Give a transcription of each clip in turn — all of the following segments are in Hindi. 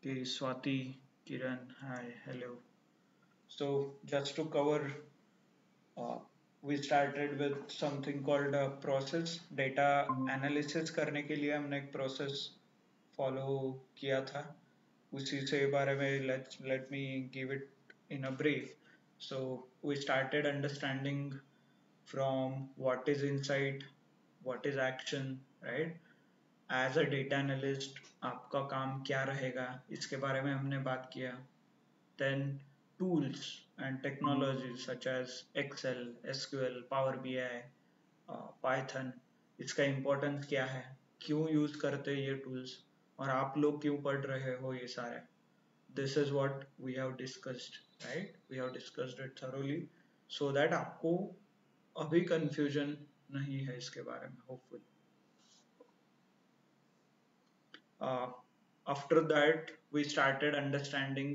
Okay, Swati, Kiran, hi, hello. So, just to cover, uh, we started with something called a process. Data analysis करने के लिए हमने एक process follow किया था. उसी से बारे में let me give it in a brief. So, we started understanding from what is insight, what is action, right? As a data analyst आपका काम क्या रहेगा इसके बारे में हमने बात किया. Then tools and technologies such as Excel, SQL, Power BI, Python, इसका इम्पोर्टेंस क्या है, क्यों यूज करते हैं ये टूल्स, और आप लोग क्यों पढ़ रहे हो ये सारे. This is what we have discussed, right. We have discussed it thoroughly so that आपको अभी कंफ्यूजन नहीं है इसके बारे में, hopefully. Uh, after that, we started understanding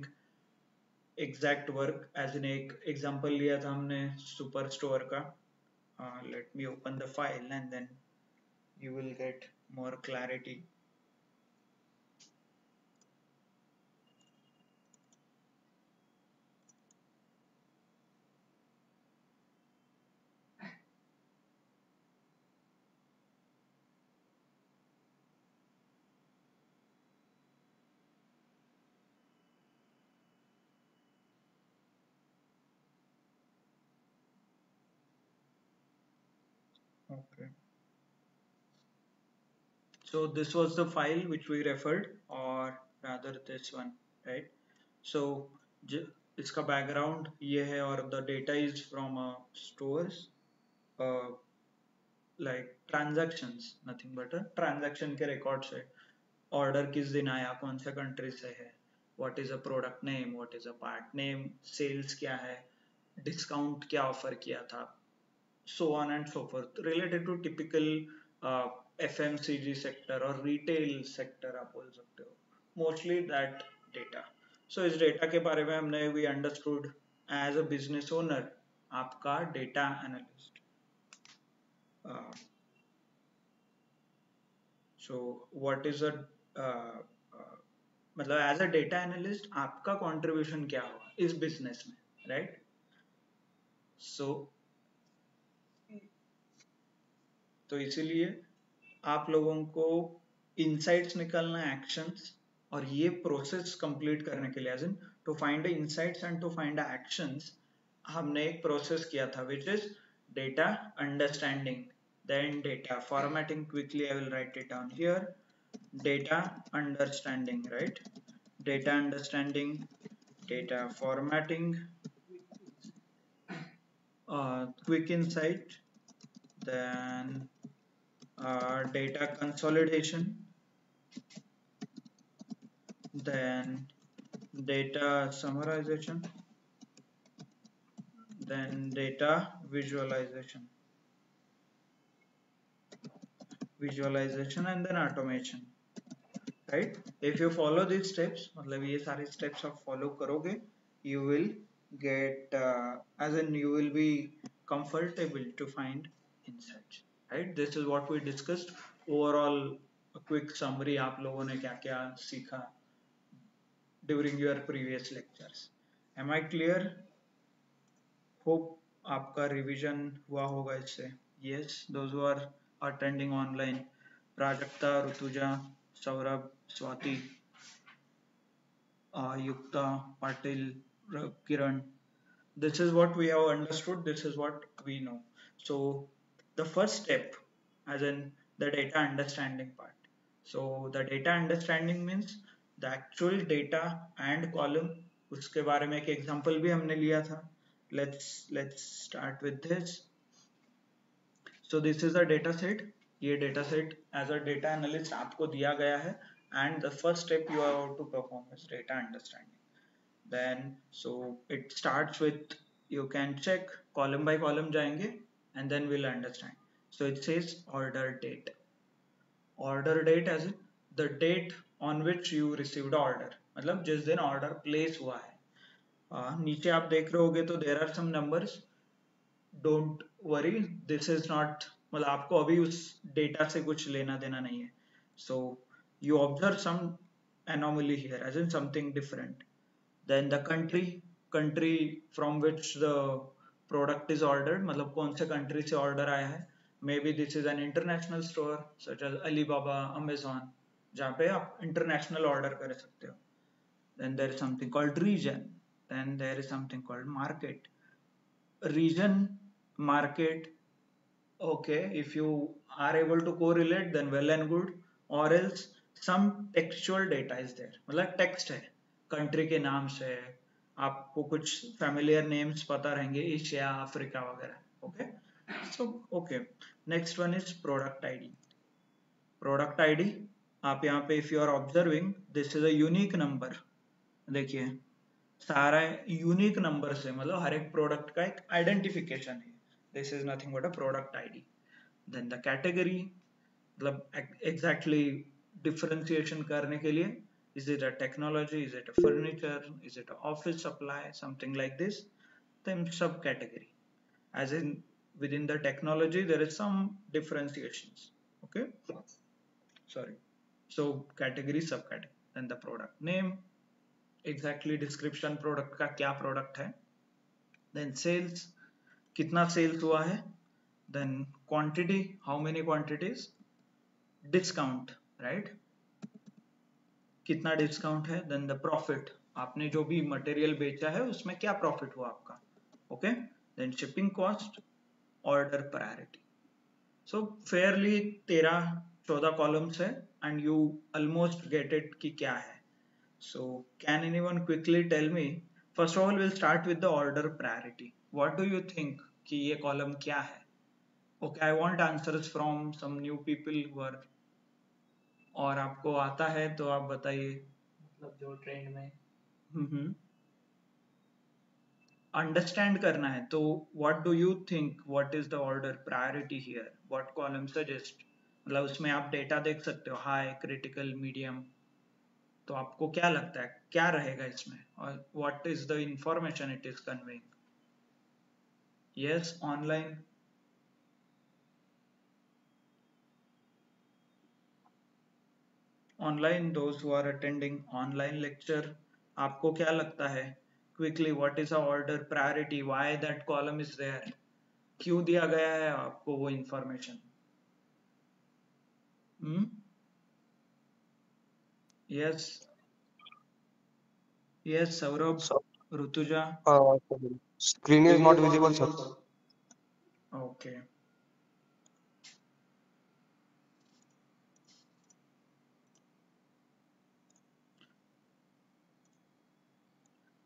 exact work. As in एक example लिया था हमने सुपर स्टोर का. Let me open the file and then you will get more clarity. Okay. So this was the file which we referred, or rather this one, right? So इसका background ये है, और the data is from stores, uh, like transactions, nothing but a transaction के records है. ऑर्डर किस दिन आया, कौन से कंट्री से है, what is a product name, what is a part name, sales क्या है, डिस्काउंट क्या ऑफर किया था, so on and so forth, related to typical FMCG sector और रिटेल सेक्टर आप बोल सकते हो, मोस्टली दैट डेटा. सो इस डेटा के बारे में हमने we understood as a business owner, आपका data analyst. So what is a मतलब एज अ डेटा एनालिस्ट आपका कंट्रीब्यूशन क्या होगा इस बिजनेस में, राइट. सो तो इसीलिए आप लोगों को इनसाइट्स निकालना है, एक्शंस, और ये प्रोसेस कंप्लीट करने के लिए as in to find the insights and to find the actions, हमने एक प्रोसेस किया था which is data understanding. Then data formatting, quickly I will write it down here. Data understanding, right? Data understanding, data formatting, quick insight, then data consolidation, then data summarization, then data visualization, and then automation, right? If you follow these steps, मतलब ये सारे steps आप follow करोगे, you will get as in you will be comfortable to find insights, right? This is what we discussed. Overall, a quick summary, आप लोगों ने क्या क्या सीखा during your previous lectures. Am I clear? Hope आपका revision हुआ होगा इससे. Yes, those who are attending online, Prajakta, Rutuja, Saurabh, Swati, Yukta, Patil, Kiran. This is what we have understood. This is what we know. So the first step, as in the data understanding part. So the data understanding means the actual data and column. उसके बारे में एक example भी हमने लिया था. Let's start with this. So this is a data set. ये data set as a data analyst आपको दिया गया है, and the first step you have to perform is data understanding. Then so it starts with, you can check column by column जाएंगे and then we'll understand. So it says order date. Order date as in the date on which you received order, मतलब जिस दिन order place हुआ है. नीचे आप देख रहे होगे तो there are some numbers. Don't worry, this is not, मतलब आपको अभी उस डेटा से कुछ लेना देना नहीं है. So you observe some anomaly here, as in something different. Then the country from which the product is ordered, मतलब कौन से country से order आया है. Maybe this is an international store such as Alibaba, Amazon, जहाँ पे आप international order कर सकते हो. Then there is something called region. Then there is something called market. Region, market. Okay, if you are able to correlate, then well and good. Or else some textual data is there. मतलब text है, country के नाम से आपको कुछ familiar names पता रहेंगे, एशिया, अफ्रीका वगैरह. Okay, so okay. Next one is product ID. Product ID, आप यहाँ पे if you are observing, this is a unique number. देखिए सारा यूनिक नंबर से, मतलब हर एक प्रोडक्ट का एक आइडेंटिफिकेशन है. This is nothing but a product ID. Then the category, मतलब एग्जैक्टली डिफरेंशिएशन करने के लिए, is it a technology, is it a furniture, is it a office supply, something like this. Then sub category, as in within the technology there is some differentiations. Okay, sorry. So category, subcategory. Then the product name, exactly description product का, क्या प्रोडक्ट है. देन सेल्स, कितना सेल्स हुआ है. Then quantity, how many quantities. Discount, right, कितना डिस्काउंट है. देन द प्रॉफिट, आपने जो भी मटेरियल बेचा है उसमें क्या प्रॉफिट हुआ आपका. Okay. Then shipping cost, order priority. So fairly 13-14 columns है and you almost get it कि क्या है. So can anyone quickly tell me? First of all, we'll start with the order priority. What do you think कि ये column क्या है? Okay, I want answers from some new people who are, और आपको आता है तो आप बताइए. मतलब जो ट्रेंड में अंडरस्टैंड करना है. तो what do you think? What is the order priority here? What column suggest? मतलब उसमें आप डेटा देख सकते हो, हाई, क्रिटिकल, मीडियम. तो आपको क्या लगता है क्या रहेगा इसमें, और what is the information it is conveying. Yes, online. Online, those who are attending online lecture, आपको क्या लगता है quickly, what is a order priority, why that column is there, क्यों दिया गया है आपको वो information. Yes, yes Saurabh, So, Rutuja. screen is not visible, sir. Okay.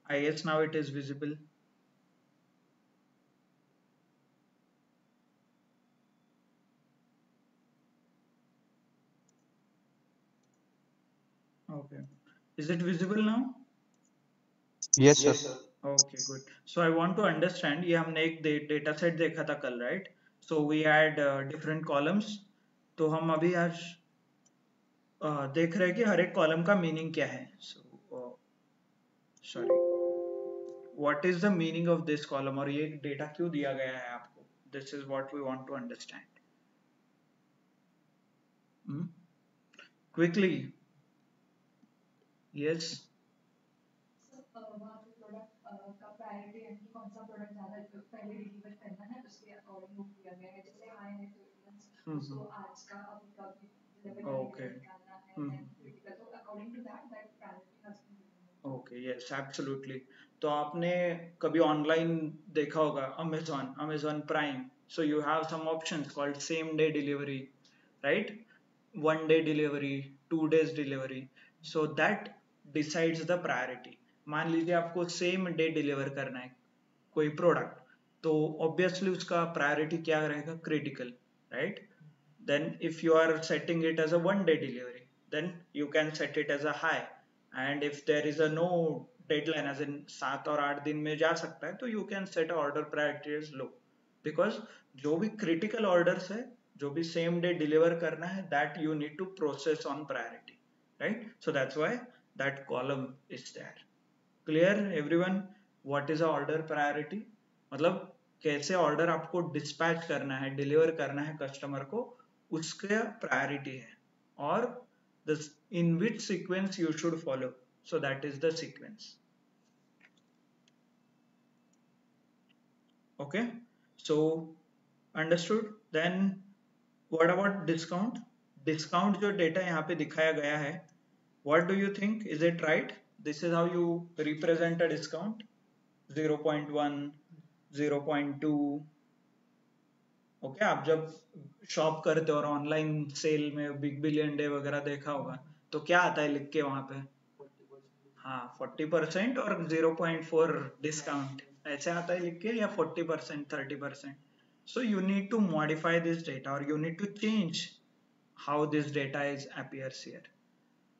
I guess now it is visible. Okay, is it visible now? Yes, sir. Okay, good. So I want to understand, ये हमने एक डेटा सेट देखा था कल, right. So we had different columns. तो हम अभी आज देख रहे हैं कि हर एक कॉलम का मीनिंग क्या है. So sorry, what is the meaning of this column, और ये डेटा क्यों दिया गया है आपको. This is what we want to understand. Quickly. Yes. वहाँ पे प्रोडक्ट का प्रायोरिटी है कि कौन सा प्रोडक्ट ज़्यादा पहले डिलीवर करना है, उसके अकॉर्डिंग बुक किया गया है. जैसे हाई है तो उसको आज का अभी का भी डिलीवर Okay. निकालना है एंड क्रिटिकल, तो according to that priority has been given. Okay, yes, absolutely. तो आपने कभी ऑनलाइन देखा होगा Amazon prime. So you have some options called same day delivery, right, 1 day delivery, 2 days delivery. So that decides the priority. मान लीजिए आपको सेम डे डिलीवर करना है कोई प्रोडक्ट, तो ऑब्वियसली उसका प्रायोरिटी क्या रहेगा, critical, right. Then if you are setting it as a 1 day delivery, then you can set it as a high. And if there is a no deadline, as in 7 और 8 दिन में जा सकता है, तो you can set a order priority as low. Because जो भी critical orders है, जो भी same day deliver करना है, that you need to process on priority, right. So that's why that column is there. Clear everyone, what is a order priority. मतलब कैसे ऑर्डर आपको डिस्पैच करना है, डिलीवर करना है कस्टमर को, उसका प्रायोरिटी है. और this in which sequence you should follow. So that is the sequence. Okay, so understood. Then what about discount? Discount जो डेटा यहाँ पे दिखाया गया है, what do you think? Is it right? This is how you represent a discount. 0.1, 0.2. Okay, आप जब शॉप करते हो और ऑनलाइन सेल में बिग बिलियन डे वगैरह देखा होगा, तो क्या आता है लिख के वहां पे? हाँ, 40% और 0.4 डिस्काउंट, ऐसे आता है लिख के, या 40%, 30%. So you need to modify this data और you need to change how this data is appears here.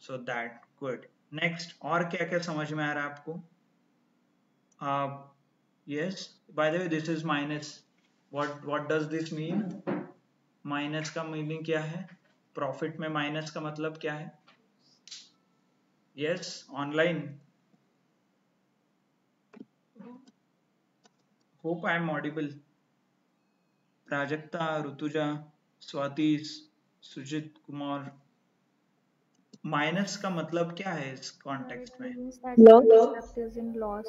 So that good. Next, और क्या क्या समझ में आ रहा है आपको? Yes, by the way, this is minus. What does this mean? Minus का मीनिंग क्या है? प्रॉफिट में माइनस का मतलब क्या है? Yes, online. Hope I am audible. Prajakta, Rutuja, Swati, Sujit Kumar. Minus का मतलब क्या है इस कॉन्टेक्स्ट में? Means that the product is in loss.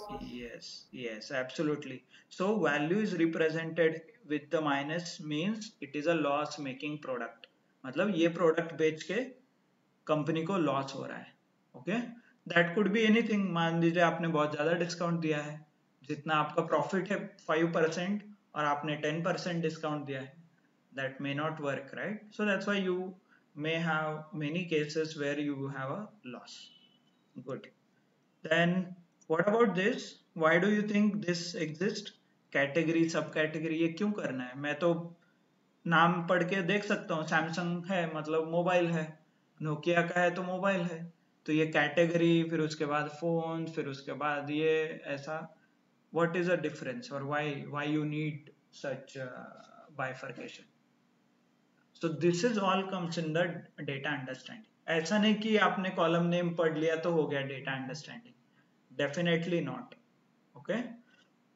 Yes, absolutely. So value is represented with the minus means it is a loss making product. मतलब ये प्रोडक्ट बेच के कंपनी को लॉस हो रहा है. Okay, that could be anything. मान लीजिए आपने बहुत ज्यादा डिस्काउंट दिया है, जितना आपका प्रॉफिट है 5% और आपने 10% डिस्काउंट दिया है, that may not work, right? So that's why you may have many cases where you have a loss. Good. Then what about this? Why do you think this exists? Category, सब कैटेगरी, ये क्यों करना है? मैं तो नाम पढ़ के देख सकता हूँ, सैमसंग है मतलब मोबाइल है, नोकिया का है तो मोबाइल है. तो ये कैटेगरी, फिर उसके बाद फोन, फिर उसके बाद ये ऐसा. What is the difference or why you need such bifurcation? So this is all comes in the data understanding. ऐसा नहीं कि आपने कॉलम नेम पढ़ लिया तो हो गया data understanding. Definitely not. Okay,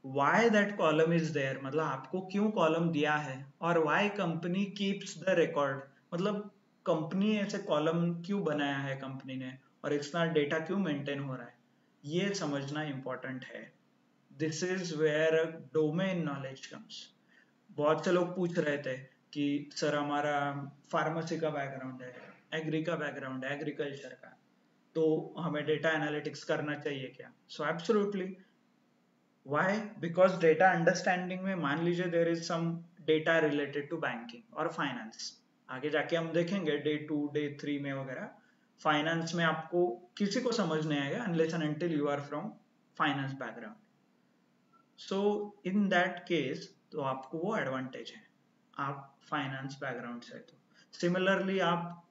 why that column is there, मतलब आपको क्यों कॉलम दिया है, और why company keeps the record, मतलब कंपनी ऐसे कॉलम क्यों बनाया है कंपनी ने, और इतना डेटा क्यों मेंटेन हो रहा है, ये समझना इंपॉर्टेंट है. This is where domain knowledge comes. बहुत से लोग पूछ रहे थे कि सर हमारा फार्मेसी का बैकग्राउंड है, एग्री का बैकग्राउंड है, एग्रीकल्चर का, तो हमें डेटा एनालिटिक्स करना चाहिए क्या? So absolutely. Why? Because data understanding में मान लीजिए there is some data related to banking और finance. आगे जाके हम देखेंगे day 2, day 3 में वगैरह. फाइनेंस में आपको किसी को समझ नहीं आएगा unless and until you are from finance background. So in that case तो आपको वो एडवांटेज है, आप फाइनेंस बैकग्राउंड से. तो सिमिलरली आप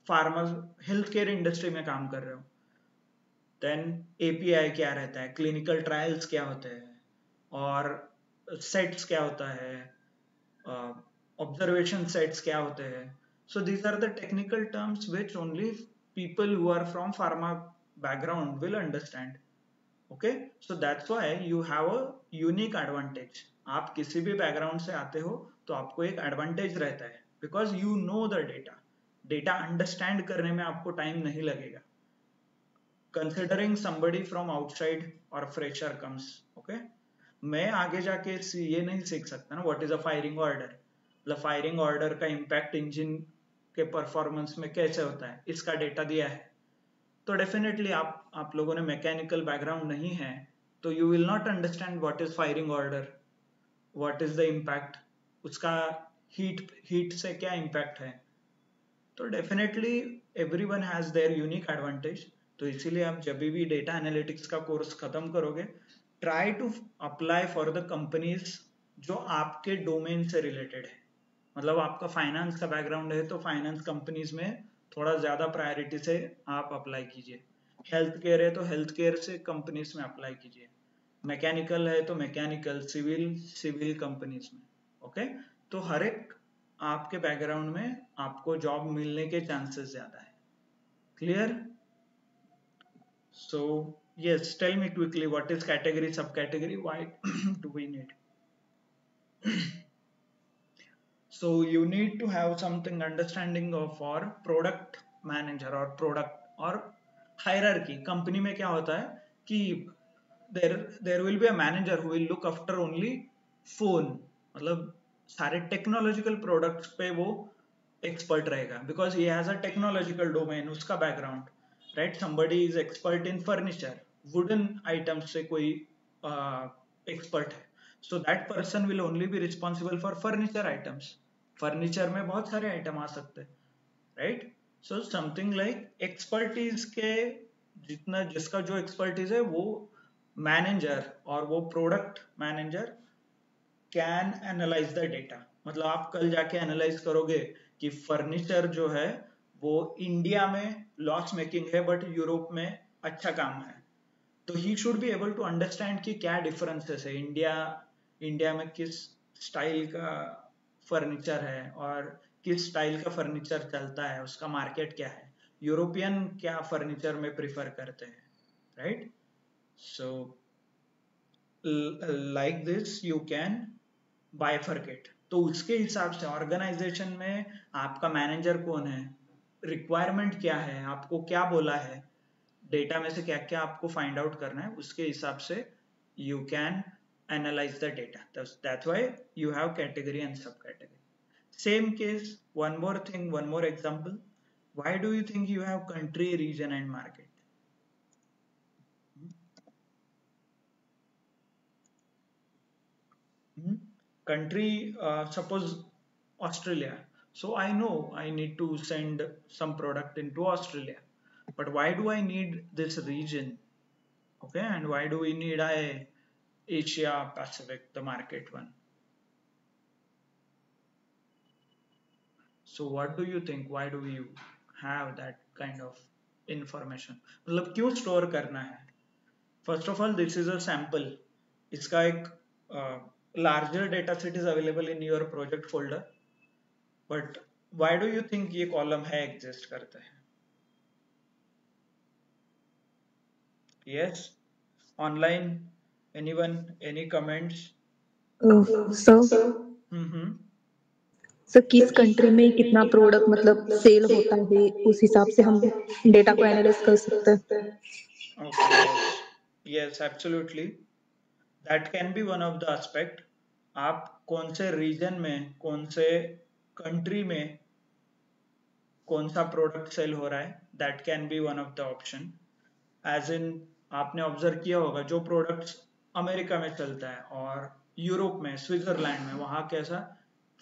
फार्मर हेल्थ केयर इंडस्ट्री में काम कर रहे हो, देन एपीआई क्या रहता है, क्लिनिकल ट्रायल्स क्या होते हैं, और सेट्स क्या होता है, ऑब्जर्वेशन सेट्स क्या होते हैं. So these are the technical terms which only people who are from pharma background will understand. Okay, so that's why you have a unique advantage. आप किसी भी बैकग्राउंड से आते हो तो आपको एक एडवांटेज रहता है, because you know the data. Data understand करने में आपको टाइम नहीं लगेगा. Considering somebody from outside or fresher comes, okay, मैं आगे जाके ये नहीं सीख सकता ना what is a firing order, मतलब फायरिंग ऑर्डर का इम्पैक्ट इंजन के परफॉर्मेंस में कैसे होता है, इसका डेटा दिया है. तो डेफिनेटली आप लोगों ने मैकेनिकल बैकग्राउंड नहीं है, तो you will not understand what is firing order, what is the impact, उसका हीट से क्या इम्पैक्ट है. तो definitely everyone has their unique advantage. तो इसीलिए आप जब भी डेटा एनालिटिक्स का कोर्स खत्म करोगे, try to apply for the companies जो आपके डोमेन से रिलेटेड है. मतलब आपका फाइनेंस का बैकग्राउंड है तो फाइनेंस कंपनीज में थोड़ा ज्यादा प्रायोरिटी से आप अप्लाई कीजिए. हेल्थ केयर है तो हेल्थ केयर से कंपनीज में अप्लाई कीजिए. मैकेनिकल है तो मैकेनिकल, सिविल कंपनीज में. ओके, तो हर एक आपके बैकग्राउंड में आपको जॉब मिलने के चांसेस ज्यादा है. Clear? So yes, tell me quickly what is category, subcategory, why do we need? So you need to have something understanding of our product manager और प्रोडक्ट और हायरार्की। कंपनी में क्या होता है कि there will be a manager who will look after only phone, मतलब सारे टेक्नोलॉजिकल प्रोडक्ट्स पे वो एक्सपर्ट रहेगा because he has a technological domain, उसका background, right. Somebody is expert in furniture, wooden items से कोई एक्सपर्ट है, so that person will only be responsible for furniture items. Furniture में बहुत सारे आइटम आ सकते हैं, right. So something like expertise के जितना जिसका जो एक्सपर्टीज है वो मैनेजर और वो product manager can analyse the data. मतलब आप कल जाके एनालाइज करोगे कि फर्नीचर जो है वो इंडिया में लॉस मेकिंग है बट यूरोप में अच्छा काम है, तो ही should be able to understand कि क्या डिफरेंसेस है, इंडिया में किस स्टाइल का फर्नीचर है और किस स्टाइल का फर्नीचर चलता है, उसका मार्केट क्या है, यूरोपियन क्या फर्नीचर में प्रिफर करते हैं, right. So like this you can bifurcate. तो उसके हिसाब से ऑर्गेनाइजेशन में आपका मैनेजर कौन है, रिक्वायरमेंट क्या है, आपको क्या बोला है, डेटा में से क्या क्या आपको फाइंड आउट करना है, उसके हिसाब से you can analyse the data. That's why you have category and subcategory. Same case, one more thing, one more example. Why do you think you have country, region and market? Country, suppose Australia. So I know I need to send some product into Australia, but why do I need this region? Okay, and why do we need Asia Pacific, the market one? So what do you think? Why do you have that kind of information? मतलब क्यों स्टोर करना है? First of all, this is a sample. इसका एक larger data set is available in your project folder. But why do you think ये column है exist करता है? Yes, online, anyone, any comments? Sir Mm-hmm. Sir किस कंट्री में कितना प्रोडक्ट मतलब सेल होता है उस हिसाब से हम डेटा को एनालाइज कर सकते हैं। Okay, yes, yes, absolutely. That can be one of the aspect. आप कौन से रीजन में, कौन से कंट्री में कौन सा प्रोडक्ट सेल हो रहा है, that can be one of the option. As in आपने ऑब्जर्व किया होगा जो प्रोडक्ट्स अमेरिका में चलता है और यूरोप में, स्विट्जरलैंड में, वहां कैसा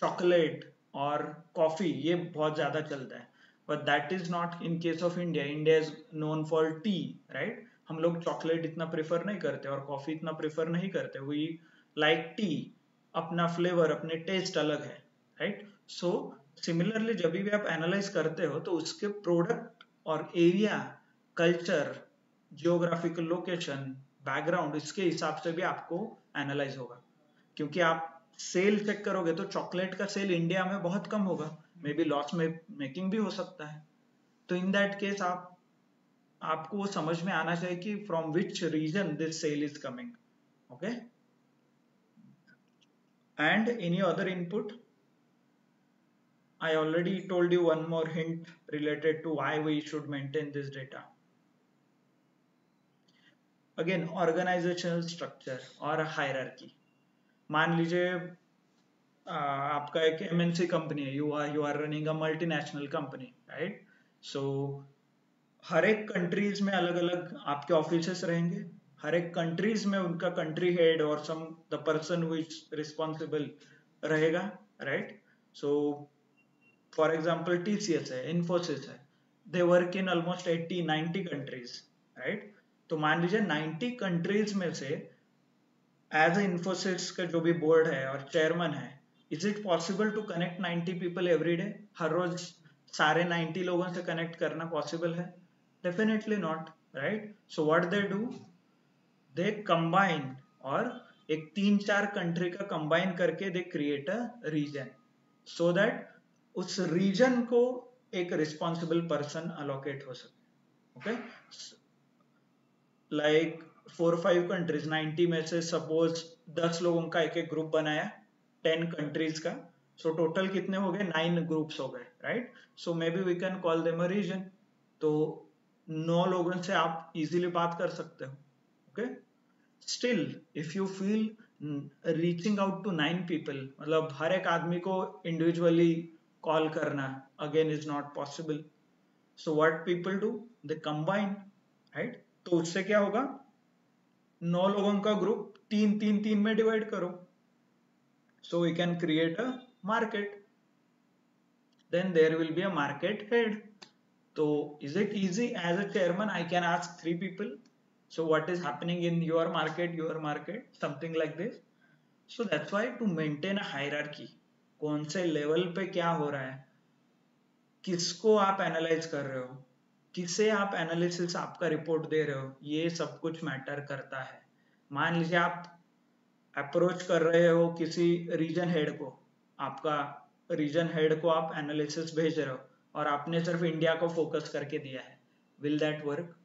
चॉकलेट और कॉफी ये बहुत ज्यादा चलता है, but that is not in case of India. India is known for T, right. हम लोग चॉकलेट इतना प्रेफर नहीं करते और कॉफी इतना प्रेफर नहीं करते, वी लाइक टी, अपना फ्लेवर, अपने टेस्ट अलग है, राइट। सो सिमिलरली जब भी आप एनालाइज करते हो तो उसके प्रोडक्ट और area, culture, geographical location, background, इसके हिसाब से भी आपको एनालाइज होगा। क्योंकि आप सेल चेक करोगे तो चॉकलेट का सेल इंडिया में बहुत कम होगा, मे बी लॉस मेकिंग भी हो सकता है। तो इन दैट केस आपको वो समझ में आना चाहिए कि from which region this sale is coming, okay. And any other input? I already told you one more hint related to why we should maintain this data. Again, organizational structure और hierarchy. मान लीजिए आपका एक MNC कंपनी है, you are running a multinational company, right? So हर एक कंट्रीज में अलग अलग आपके ऑफिसेस रहेंगे, हर एक कंट्रीज में उनका कंट्री हेड और some the person who is responsible रहेगा, right. So for example TCS है, इन्फोसिस है, they work in almost 80-90 countries, right. तो मान लीजिए 90 कंट्रीज में से एज ए इन्फोसिस का जो भी बोर्ड है और चेयरमैन है, is it possible to connect 90 people every day? हर रोज सारे 90 लोगों से कनेक्ट करना पॉसिबल है? Definitely not, right. So what they do, they combine, और एक 3-4 कंट्री का कंबाइन करके they create a region, so that उस रीजन को एक रिस्पॉन्सिबल पर्सन अलोकेट हो सके, ओके। लाइक 4-5 कंट्रीज, 90 में से सपोज 10 लोगों का एक एक ग्रुप बनाया, 10 कंट्रीज का, सो टोटल कितने हो गए, 9 ग्रुप्स हो गए, right? So maybe we can call them a region. तो 9 लोगों से आप इजीली बात कर सकते हो, okay? Still if you feel reaching out to 9 people, मतलब हर एक आदमी को इंडिविजुअली कॉल करना again is not possible. So what people do, they combine, right? तो उससे क्या होगा, 9 लोगों का ग्रुप तीन तीन तीन में डिवाइड करो, so we can create a market, then there will be a market head. So is it easy? As a chairman I can ask 3 people, so what is happening in your market, something like this. So that's why to maintain a hierarchy, कौन से लेवल पे क्या हो रहा है, किसको आप एनालाइज कर रहे हो, किसे आप एनालिसिस आपका रिपोर्ट दे रहे हो, ये सब कुछ मैटर करता है। मान लीजिए आप अप्रोच कर रहे हो किसी रीजन हेड को, आपका रीजन हेड को आप एनालिसिस भेज रहे हो और आपने सिर्फ इंडिया को फोकस करके दिया है, will that work?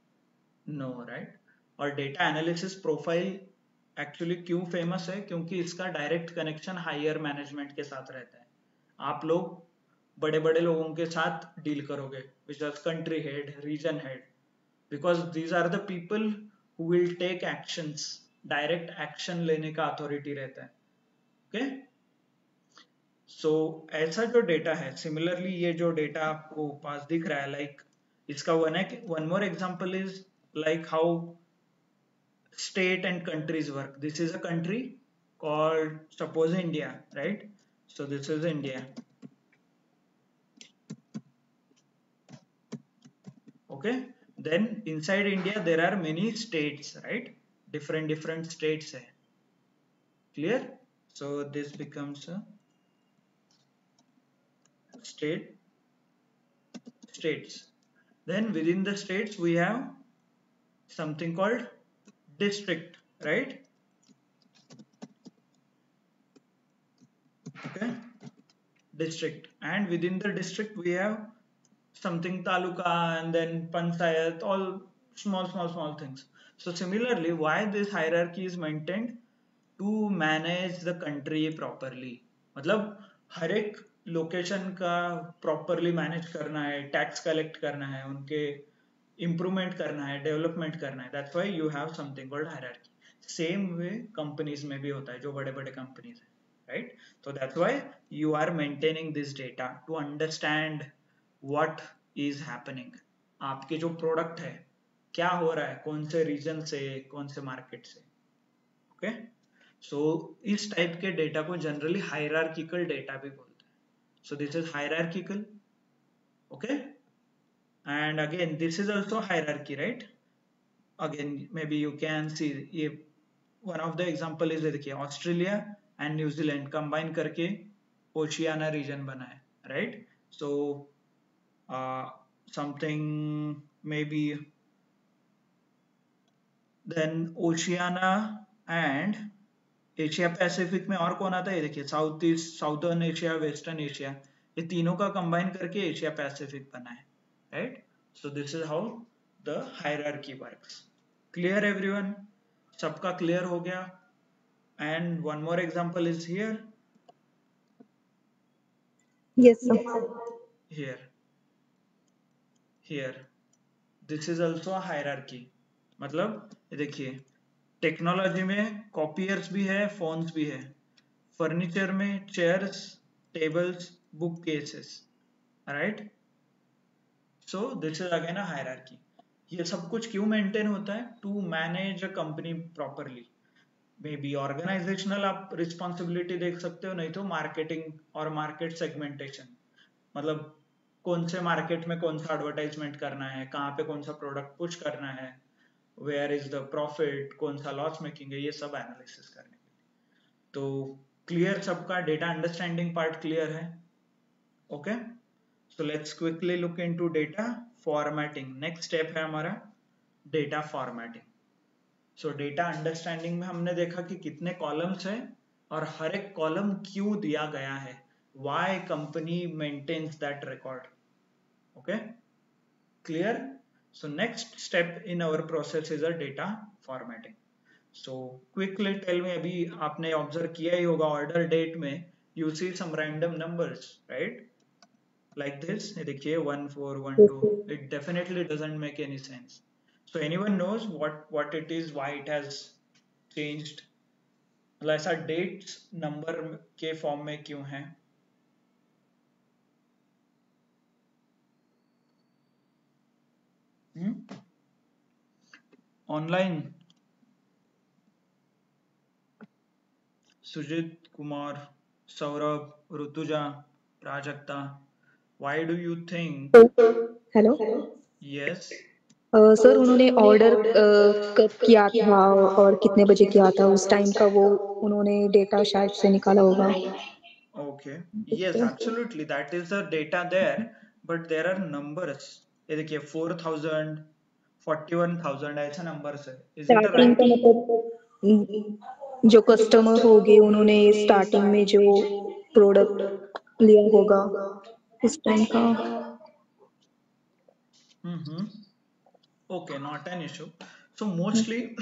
No, right? और डेटा एनालिसिस प्रोफाइल एक्चुअली क्यों फेमस है, क्योंकि इसका डायरेक्ट कनेक्शन हायर मैनेजमेंट के साथ रहता है। आप लोग बड़े बड़े लोगों के साथ डील करोगे, which is country head, region head, because these are the people who will take actions, direct action लेने का अथॉरिटी रहता है, ओके? सो ऐसा जो डेटा है, सिमिलरली ये जो डेटा आपको पास दिख रहा है, लाइक इसका one more example is like how state and countries work. This is a country called, suppose, India, right? So this is India, okay? Then inside India there are many states, right? Different states hai. Clear? So this becomes a states. Then within the states we have something called district, right? Okay, district, and within the district we have something taluka, and then panchayat, all small things. So similarly, why this hierarchy is maintained? To manage the country properly, मतलब हर एक लोकेशन का प्रॉपरली मैनेज करना है, टैक्स कलेक्ट करना है, उनके इम्प्रूवमेंट करना है, डेवलपमेंट करना है, that's why you have something called hierarchy. Same way companies में भी होता है, जो बड़े बड़े कंपनीज है, राइट? तो that's why you are maintaining this data to understand what is happening, आपके जो प्रोडक्ट है क्या हो रहा है, कौन से रीजन से, कौन से मार्केट से, ओके? सो इस टाइप के डेटा को जनरली हायरार्किकल डेटा भी बोलते हैं। So this is hierarchical, okay? And again this is also hierarchy, right? Again maybe you can see, ये one of the example is, देखिए ऑस्ट्रेलिया एंड न्यूजीलैंड कंबाइन करके ओशियाना रीजन बना है, right? So something maybe then Oceania and Asia Pacific में और कौन आता है, देखिए south east, southern Asia, western Asia, ये तीनों का कंबाइन करके एशिया पैसिफिक बना है, right? So this is how the hierarchy works. Clear everyone? सबका क्लियर हो गया? And one more example is here, Yes, sir. Here this is also hierarchy. मतलब देखिए टेक्नोलॉजी में कॉपियर्स भी है, फोन्स भी है, फर्नीचर में chairs, tables, book cases, right? So this is again a hierarchy. ये सब कुछ क्यों मेंटेन होता है? To manage a company properly. Maybe organisational आप रिस्पॉन्सिबिलिटी देख सकते हो, नहीं तो मार्केटिंग और मार्केट सेगमेंटेशन, मतलब कौन से मार्केट में कौन सा एडवर्टाइजमेंट करना है, कहाँ पे कौन सा प्रोडक्ट पुश करना है, वेयर इज द प्रॉफिट, कौन सा लॉस मेकिंग है, ये सब एनालिसिस करने के लिए। तो क्लियर सबका? डेटा अंडरस्टैंडिंग पार्ट क्लियर है? Okay, so let's quickly look into data formatting. Next step है हमारा डेटा फॉर्मेटिंग। सो डेटा अंडरस्टैंडिंग में हमने देखा कि कितने कॉलम्स हैं और हर एक कॉलम क्यों दिया गया है, why company maintains that record, okay? Clear? So next step in our process is a data formatting. So quickly tell me, अभी आपने ऑब्जर्व किया ही होगा ऑर्डर डेट में you see some random numbers, right? Like this, ये देखिए 1 4 1 yes, 2. sir. It definitely doesn't make any sense. So anyone knows what it is, why it has changed? मतलब ऐसा dates number के form में क्यों है? Online Sujit Kumar, Saurabh, Rutuja, Prajakta, why do you think? Hello Yes. Sir उन्होंने ऑर्डर कब किया था और कितने बजे किया था उस टाइम का वो उन्होंने डेटा शायद से निकाला होगा Okay. Yes, absolutely. That is the data there, but there are numbers. ये देखिए 4000, 41,000 ऐसा numbers है. Is it the starting right? का मतलब जो कस्टमर होंगे उन्होंने स्टार्टिंग में जो प्रोडक्ट लिया होगा उस टाइम का Okay, not an issue. So mostly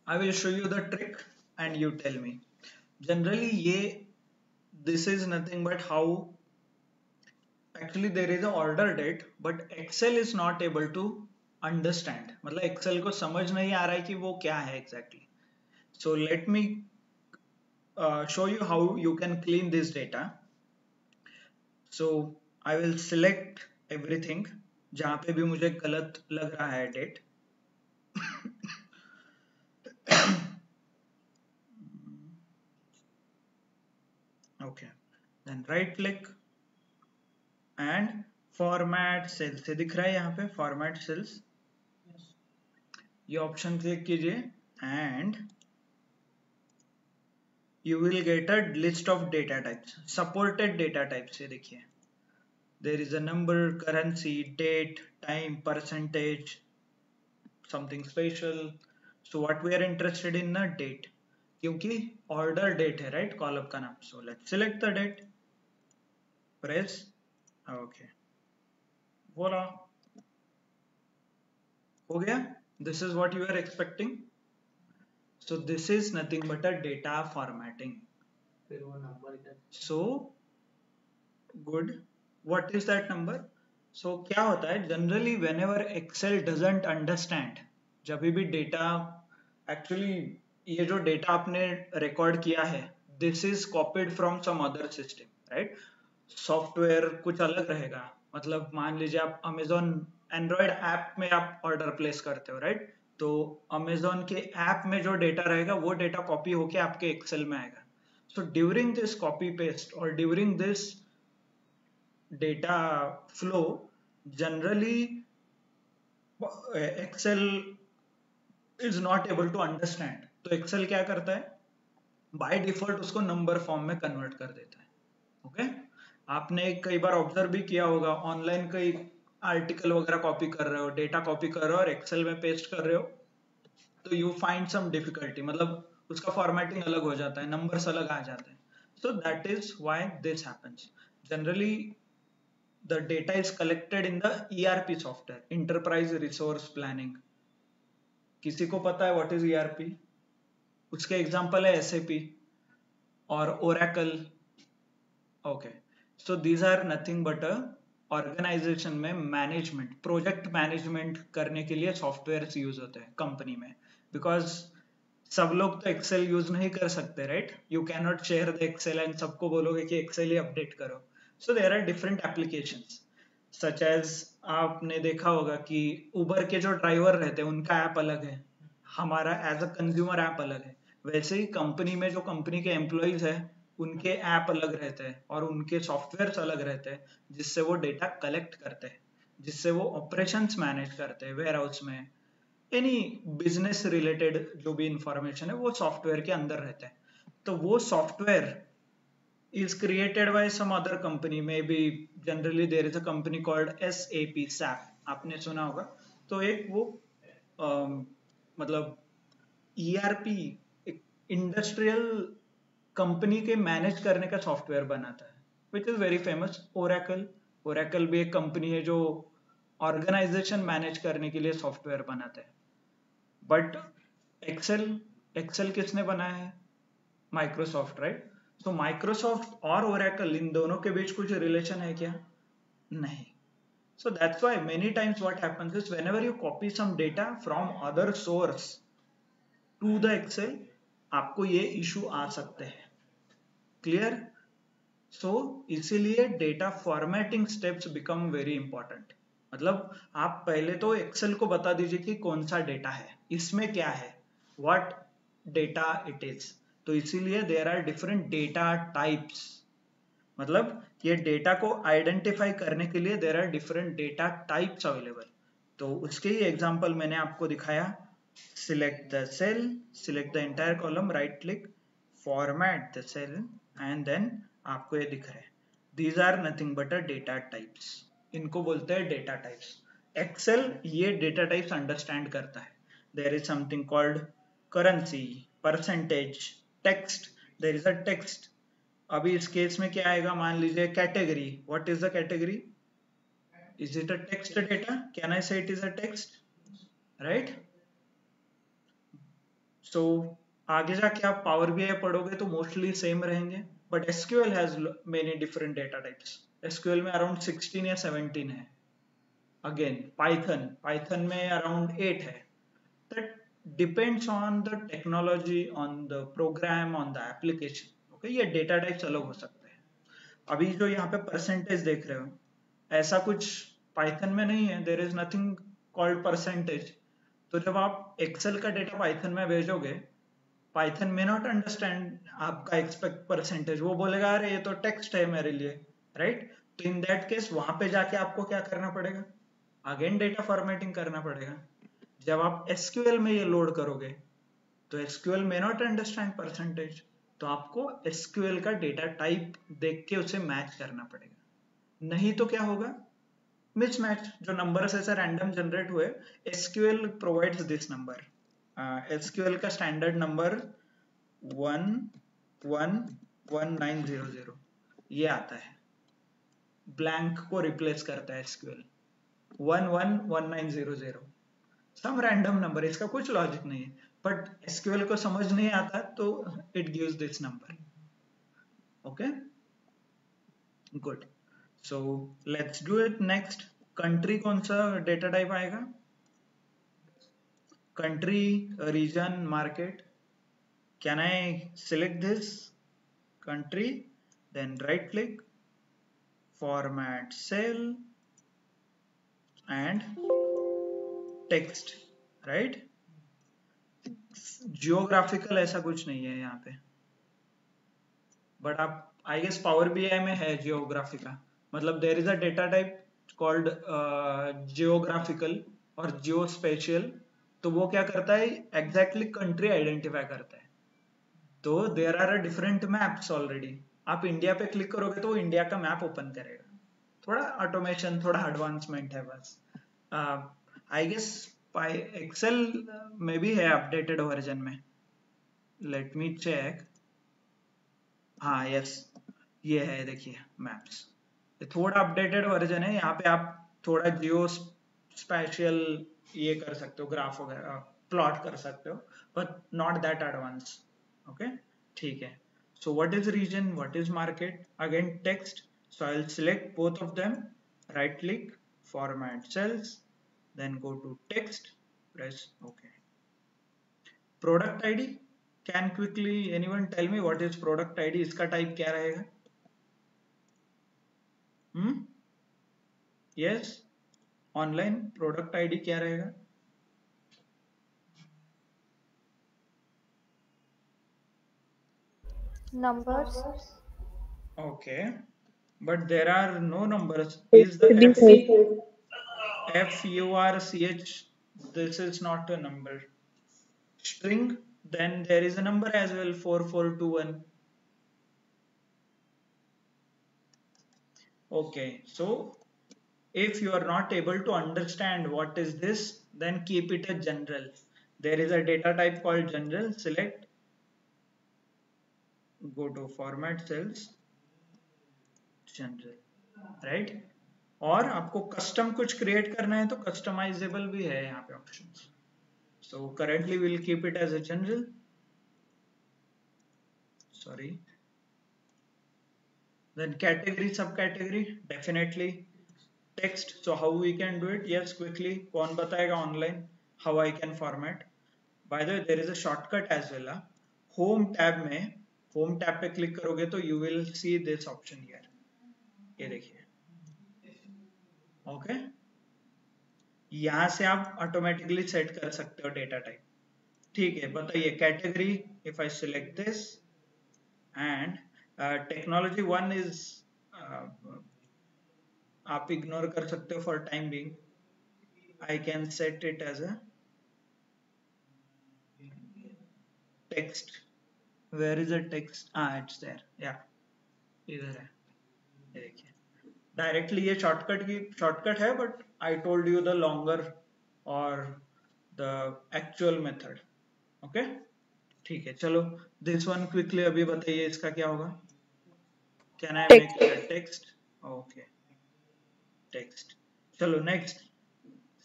I will show you the trick and you tell me. Generally this is nothing but how actually there is a order date, but Excel is not able to understand. मतलब Excel को समझ नहीं आ रहा है कि वो क्या है exactly. So let me show you how you can clean this data. So I will select everything जहाँ पे भी मुझे गलत लग रहा है date. Okay, then right click and format cells. ये दिख रहा है यहाँ पे format cells. ये ऑप्शन क्लिक कीजिए and you will get a list of data types, supported data types. ये देखिए there is a number, currency, date, time, percentage, something special. So what we are interested in ना date, क्योंकि order date है right column का नाम. So let's select the date, press okay, voila, हो गया. This is what you are expecting. So this is nothing but a data formatting. So good. What is that number? So क्या होता है generally whenever Excel doesn't understand, जब भी डेटा actually ये जो डेटा आपने रिकॉर्ड किया है this is copied from some other system, right? Software कुछ अलग रहेगा. मतलब मान लीजिए आप Amazon एंड्रॉइड ऐप में आप ऑर्डर प्लेस करते हो राइट, तो Amazon के ऐप में जो डेटा रहेगा वो डेटा कॉपी होके आपके एक्सेल में आएगा. So during this copy paste और during this data flow generally Excel is not able to understand. तो एक्सेल क्या करता है, बाय डिफॉल्ट उसको नंबर फॉर्म में कन्वर्ट कर देता है. ओके आपने कई बार ऑब्जर्व भी किया होगा, ऑनलाइन कई आर्टिकल वगैरह कॉपी कर रहे हो, डेटा कॉपी कर रहे हो और एक्सेल में पेस्ट कर रहे हो, तो यू फाइंड सम डिफिकल्टी, मतलब उसका फॉर्मेटिंग अलग हो जाता है, नंबर्स अलग आ जाते हैं. So that is why this happens. Generally the data is collected in the ERP software, enterprise resource planning. किसी को पता है व्हाट इज ERP? उसके एग्जांपल है SAP और Oracle. Okay so these are nothing but organisation में मैनेजमेंट, प्रोजेक्ट मैनेजमेंट करने के लिए सॉफ्टवेयर यूज होते हैं कंपनी में. बिकॉज सब लोग तो एक्सेल यूज नहीं कर सकते right, you can not share the Excel and सबको बोलोगे कि एक्सेल ही अपडेट करो. So there are different applications such as आपने देखा होगा कि उबर के जो ड्राइवर रहते हैं उनका ऐप अलग है, हमारा एज अ कंज्यूमर ऐप अलग है. वैसे ही कंपनी में जो कंपनी के एम्प्लॉइज है उनके ऐप अलग रहते हैं और उनके सॉफ्टवेयर अलग रहते हैं जिससे वो डेटा कलेक्ट करते हैं, जिससे वो ऑपरेशंस मैनेज करते हैं वेयर हाउस में. एनी बिजनेस रिलेटेड जो भी इंफॉर्मेशन है वो सॉफ्टवेयर के अंदर रहता है. तो वो software is created by some other company, maybe generally there is a company called SAP. आपने सुना होगा. तो एक वो मतलब ERP एक इंडस्ट्रियल कंपनी के मैनेज करने का सॉफ्टवेयर बनाता है which is very famous. Oracle भी एक कंपनी है जो ऑर्गेनाइजेशन मैनेज करने के लिए सॉफ्टवेयर बनाता है. बट एक्सेल किसने बनाया है? Microsoft right. तो माइक्रोसॉफ्ट और ओरेकल इन दोनों के बीच कुछ रिलेशन है क्या? नहीं. So that's why many times what happens is whenever you copy some data from other source to the Excel, आपको ये issue आ सकते हैं. Clear? So इसीलिए data formatting steps become very important. मतलब आप पहले तो Excel को बता दीजिए कि कौन सा डेटा है, इसमें क्या है, what data it is. तो इसीलिए there are different data types. मतलब ये डेटा को आइडेंटिफाई करने के लिए there are different data types available. तो उसके ही एग्जांपल मैंने आपको दिखाया. Select the cell, select the entire column, right click, format the cell and then आपको ये दिख रहा है. These are nothing but a data types. इनको बोलते हैं डेटा टाइप्स. एक्सेल ये डेटा टाइप्स अंडरस्टैंड करता है. There is something called currency, percentage, text. There is a text. अभी इस केस में क्या आएगा, मान लीजिए category. What is the category? Is it a text data? Can I say it is a text? Right. So आगे जाके आप पावर बीआई पढ़ोगे तो मोस्टली सेम रहेंगे, but SQL has many different data types. SQL में अराउंड 16 या 17 है. अगेन पाइथन में अराउंड 8 है. That depends on the technology, on the program, on the application. ये डेटा टाइप्स अलग हो सकते हैं. अभी जो यहाँ पे परसेंटेज देख रहे हो, ऐसा कुछ पाइथन में नहीं है. There is nothing called percentage. तो जब आप एक्सेल का डेटा पाइथन में भेजोगे, पाइथन में नॉट अंडरस्टैंड आपका एक्सपेक्ट परसेंटेज. वो बोलेगा अरे ये तो टेक्स्ट है मेरे लिए, राइट. तो इन दैट केस वहां पे जाके आपको क्या करना पड़ेगा? अगेन डेटा फॉर्मेटिंग करना पड़ेगा. जब आप एसक्यूएल में ये लोड करोगे तो एसक्यूएल में नॉट अंडरस्टैंड परसेंटेज. तो आपको एसक्यूएल का डेटा टाइप देख के उसे मैच करना पड़ेगा. नहीं तो क्या होगा? मिसमैच. जो नंबर्स ऐसे रैंडम जनरेट हुए, SQL provides this number. SQL का स्टैंडर्ड नंबर 111900 ये आता है. ब्लैंक को रिप्लेस करता है एसक्यूएल. 111900 some random number. इसका कुछ लॉजिक नहीं है, बट एसक्यूएल को समझ नहीं आता तो it gives this number. Okay, good. So let's do it next. Country कौन सा डेटा टाइप आएगा? Country, region, market. Can I select this country, then right click, format cell and text, right. Geographical ऐसा कुछ नहीं है यहाँ पे, बट आप आई गेस पावर बीआई में है जियोग्राफी का. मतलब there is a data type called geographical और जियोस्पेशियल. तो वो क्या करता है? एग्जैक्टली कंट्री आइडेंटिफाई करता है. तो there are different maps already. आप इंडिया पे क्लिक करोगे तो वो इंडिया का मैप ओपन करेगा. थोड़ा ऑटोमेशन, थोड़ा एडवांसमेंट है बस. आई गेस एक्सेल में भी है अपडेटेड वर्जन में. Let me check. हाँ यस, ये है. देखिए मैप्स, ये थोड़ा अपडेटेड वर्जन है. यहाँ पे आप थोड़ा जियो स्पेशियल ये कर सकते हो, ग्राफ वगैरह प्लॉट कर सकते हो, but not that advance. Okay, ठीक है. So what is region, what is market? Again text. So I'll select both of them, right click, format cells, then go to text, press OK. Product ID. Can quickly anyone tell me what is product ID? इसका टाइप क्या रहेगा? Yes, online product ID क्या रहेगा? Numbers. Okay, but there are no numbers. Is the FURCH? This is not a number. String, then there is a number as well, 4421. Okay, so if you are not able to understand what is this, then keep it a general. There is a data type called general. Select, go to format cells, general, right. और आपको कस्टम कुछ क्रिएट करना है तो कस्टमाइजेबल भी है यहाँ पे options. So currently we'll keep it as a general. Sorry. Then category, subcategory, definitely text. So how we can do it? Yes, quickly. कौन बताएगा online how I can format? By the way, there is a shortcut as well. Home tab में home tab पे click करोगे तो you will see this option here. ये देखिए, ओके, यहाँ से आप ऑटोमेटिकली सेट कर सकते हो डेटा टाइप. ठीक है, बताइए category. If I select this and technology one is, आप इग्नोर कर सकते हो for time being. I can set it as a text. Where is a text? It's there, या इधर है, ये देखिए. डायरेक्टली ये शॉर्टकट है, but I told you the longer और द एक्चुअल मेथड. ओके, ठीक है. चलो दिस वन क्विकली अभी बताइए इसका क्या होगा. Can I make text it text? Okay, text. चलो नेक्स्ट,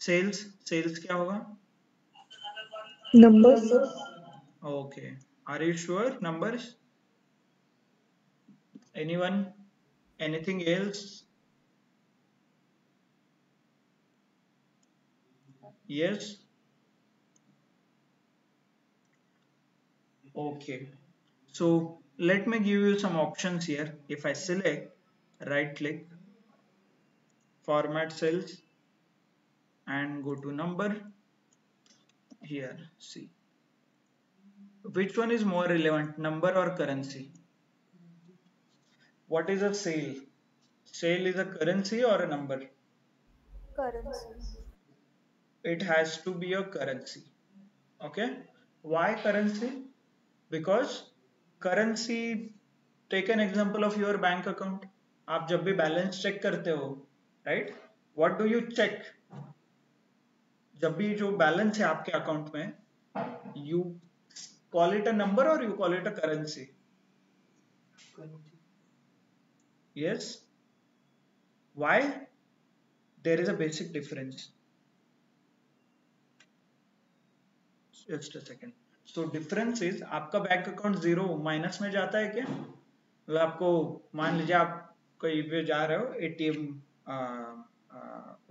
सेल्स. सेल्स क्या होगा? numbers okay, are you sure? Numbers? Anyone? Anything else? Yes. Okay, so let me give you some options here. If I select, right click, format cells and go to number, here see which one is more relevant, number or currency. What is a sale? Sale is a currency or a number? currency It has to be a currency. Okay, why currency? Because currency, take an example of your bank account. आप जब भी बैलेंस चेक करते हो, right, what do you check? जब भी जो बैलेंस है आपके अकाउंट में, you call it a number or you call it a currency? Yes. Why? There is a basic difference. Just a second. So difference is, आपका बैंक अकाउंट जीरो माइनस में जाता है क्या? मतलब आपको, मान लीजिए आप कहीं पे जा रहे हो, एटीएम,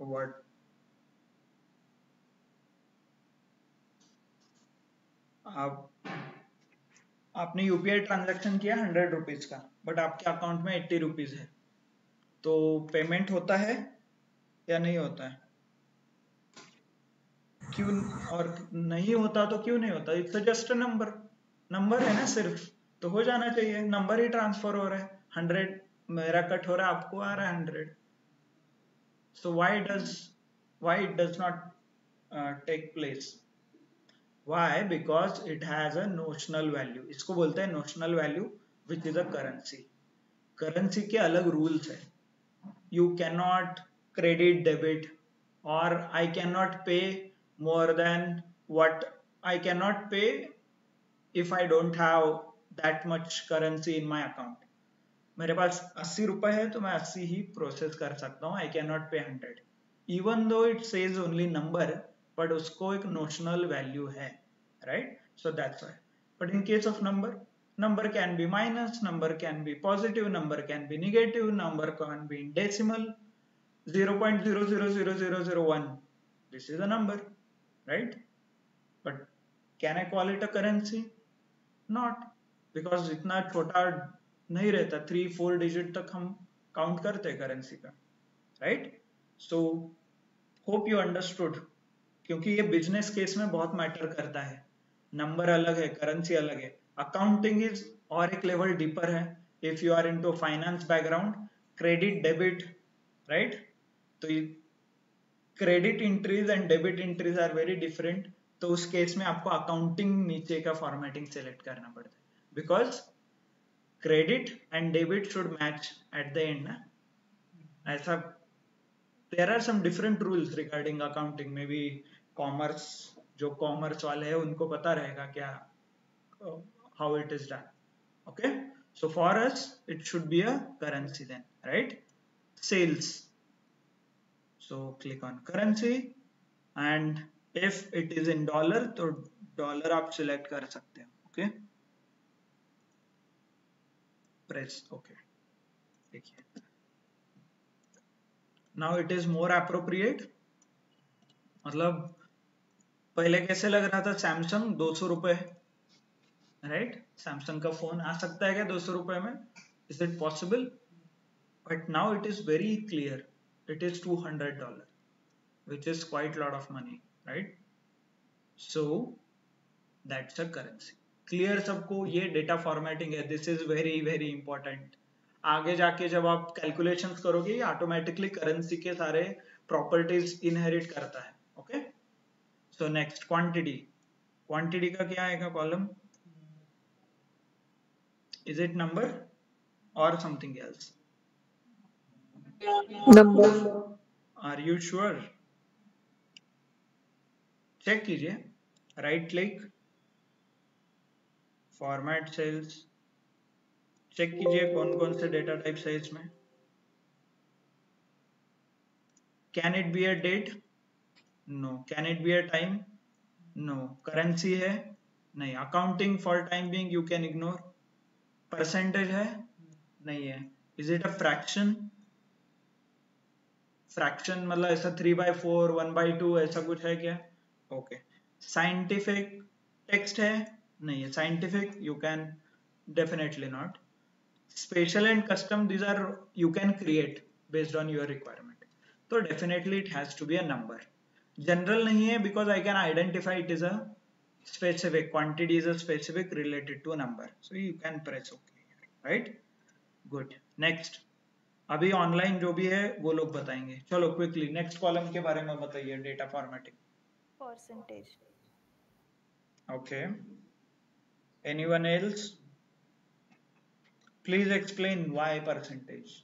वर्ड, आप आपने यूपीआई ट्रांजैक्शन किया 100 रुपीज का, बट आपके अकाउंट में 80 रुपीज है, तो पेमेंट होता है या नहीं होता है? क्यों? और नहीं होता तो क्यों नहीं होता? It's just a number. Number है ना सिर्फ, तो हो जाना चाहिए. नंबर ही ट्रांसफर हो रहा है. 100 मेरा कट हो रहा है, आपको आ रहा है 100. So why it does not take place? Why? Because it has a notional value. इसको बोलते हैं notional value, which is a currency. Currency के अलग rules है. You cannot credit, debit, or I cannot pay more than what I cannot pay if I don't have that much currency in my account. मेरे पास 80 रुपए है तो मैं 80 ही प्रोसेस कर सकता हूँ. आई कैन नॉट पे 100 even though it says only number, but उसको एक नोशनल वैल्यू है, right? So that's why. But in case of number, number can be minus, number can be positive, number can be negative, number can be in decimal. 0.000001, this is a number, right? But can I call it a currency? Not, because इतना छोटा नहीं रहता. 3-4 डिजिट तक हम काउंट करते हैं करेंसी का, right? So hope you understood, क्योंकि ये बिजनेस केस में बहुत मैटर करता है. नंबर अलग है, करेंसी अलग है. अकाउंटिंग इज और एक लेवल डीपर है. If you are into finance background, credit, debit, right? तो credit entries and debit entries are very different. तो उस केस में आपको अकाउंटिंग नीचे का फॉर्मेटिंग सेलेक्ट करना पड़ता है, because credit and debit should match at the end ना. ऐसा, there are some different rules regarding accounting. Maybe commerce, जो कॉमर्स वाले हैं उनको पता रहेगा क्या, how it is done. Okay, so for us it should be a currency then, right? Sales. So click on currency, and if it is in dollar तो डॉलर आप सिलेक्ट कर सकते हो. Okay, press okay. देखिए, now it is more appropriate. मतलब पहले कैसे लग रहा था, सैमसंग 200 रुपए, राइट? सैमसंग का फोन आ सकता है क्या 200 रुपए में? Is it possible? But now it is very clear, it is $200, which is quite a lot of money, right? So that's a currency. Clear सबको? ये डेटा फॉर्मेटिंग है, this is very very important. आगे जाके जब आप कैलकुलेशंस करोगे ये ऑटोमेटिकली करेंसी के सारे प्रॉपर्टीज इनहेरिट करता है। Okay, so next quantity. Quantity का क्या आएगा कॉलम? इज इट नंबर और something else? Number. Are you sure? Check कीजिए, right click, format cells, check कीजिए कौन कौन से डेटा टाइप्स है इसमें। Can it be a date? No. Can it be a time? No. Currency है? नहीं। Accounting for time being you can ignore. Percentage है? नहीं है। Is it a fraction? Fraction मतलब ऐसा 3/4, 1/2 ऐसा कुछ है क्या? ओके। साइंटिफिक टेक्स्ट है? नहीं है। Scientific you can definitely not. Special and custom these are you can create based on your requirement, तो definitely it has to be a number. General नहीं है because I can identify it is a specific, quantity is a specific related to a number, so you can press OK here, right? Good. Next, अभी ऑनलाइन जो भी है वो लोग बताएंगे। चलो क्विकली नेक्स्ट कॉलम के बारे में बताइए, data formatting. Percentage. Okay, anyone else? Please explain why percentage.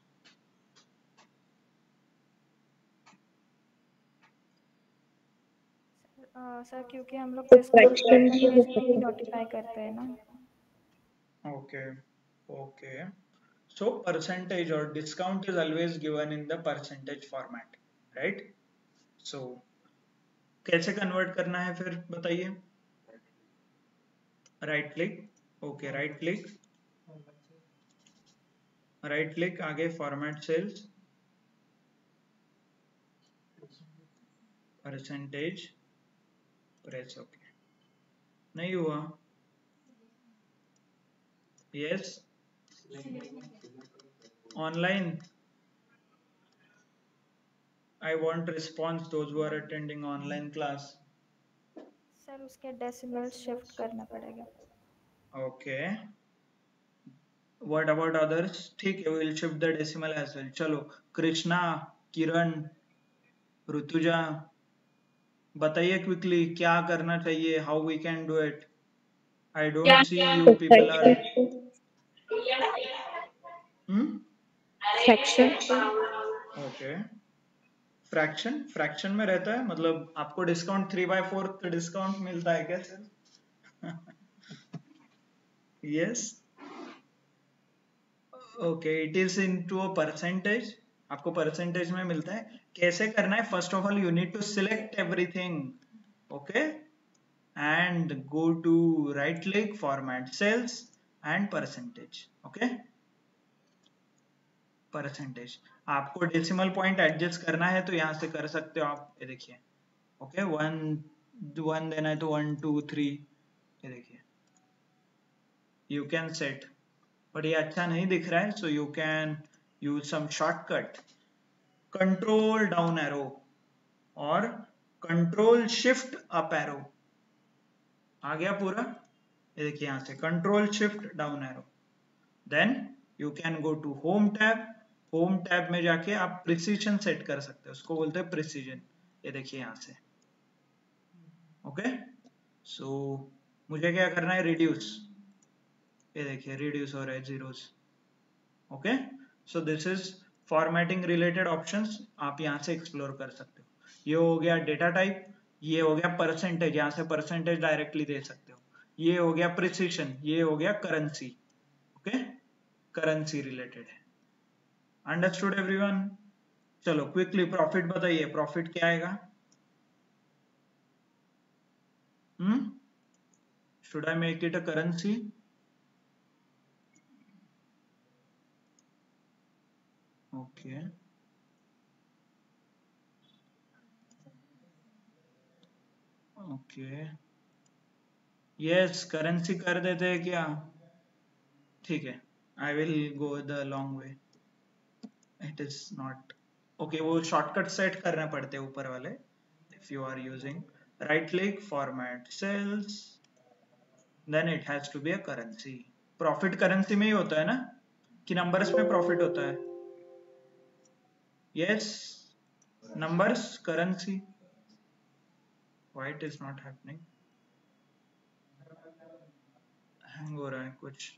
Sir क्योंकि हम लोग तो डिस्काउंट फ्रैक्शन भी हो कंटिन्यूसली सकता है। नोटिफाई करते हैं ना। Okay, okay. So percentage or discount is always given in the percentage format, right? So कैसे कन्वर्ट करना है फिर बताइए? Right click, okay, right click, right click, आगे format cells, percentage, press okay. नहीं हुआ? Yes, online. I want response those who are attending online class. Sir उसके डेसिमल शिफ्ट करना पड़ेगा। Okay. What about others? ठीक है, we'll shift the decimal as well. चलो, कृष्णा, किरण, ऋतुजा, बताइए क्विकली क्या करना चाहिए, how we can do it. I don't see you people are. Fraction. Okay. Fraction, fraction में रहता है मतलब आपको डिस्काउंट 3/4 डिस्काउंट मिलता है क्या sir? Yes, okay, it is into a percentage, आपको परसेंटेज में मिलता है। कैसे करना है? First of all you need to select everything, okay, and go to right click, format cells and percentage. Okay, percentage. आपको डेसिमल पॉइंट एडजस्ट करना है तो यहां से कर सकते हो आप, ये देखिए। ओके, 1 देना है तो 1 2 3, ये देखिए, यू कैन सेट। बट ये अच्छा नहीं दिख रहा है, so you can use some shortcut, control down arrow और कंट्रोल शिफ्ट अप एरो। आ गया पूरा? ये देखिए, यहां से control shift down arrow, then you can go to home tab. Home tab में जाके आप प्रिसीजन सेट कर सकते हो, उसको बोलते हैं प्रिसीजन। ये देखिए यहां से, ओके। सो मुझे क्या करना है? रिड्यूस, ये देखिए रिड्यूस हो रहा है zeros. Okay, so this is formatting related options, आप यहां से एक्सप्लोर कर सकते हो। ये हो गया डेटा टाइप, ये हो गया परसेंटेज, यहां से परसेंटेज डायरेक्टली दे सकते हो। ये हो गया प्रिसीजन, ये हो गया करेंसी। ओके, करेंसी रिलेटेड है। Understood everyone? चलो क्विकली प्रॉफिट बताइए, प्रॉफिट क्या आएगा? Should I make it a currency? Okay okay yes currency कर देते हैं क्या? ठीक है, I will go the long way. It is not okay. वो शॉर्टकट सेट करने पड़ते हैं ऊपर वाले. If you are using right click format cells then it has to be a currency. Profit currency में ही होता है ना कि नंबर्स में प्रॉफिट होता है? Yes numbers currency. Why it is not happening? Hang हो रहा है कुछ.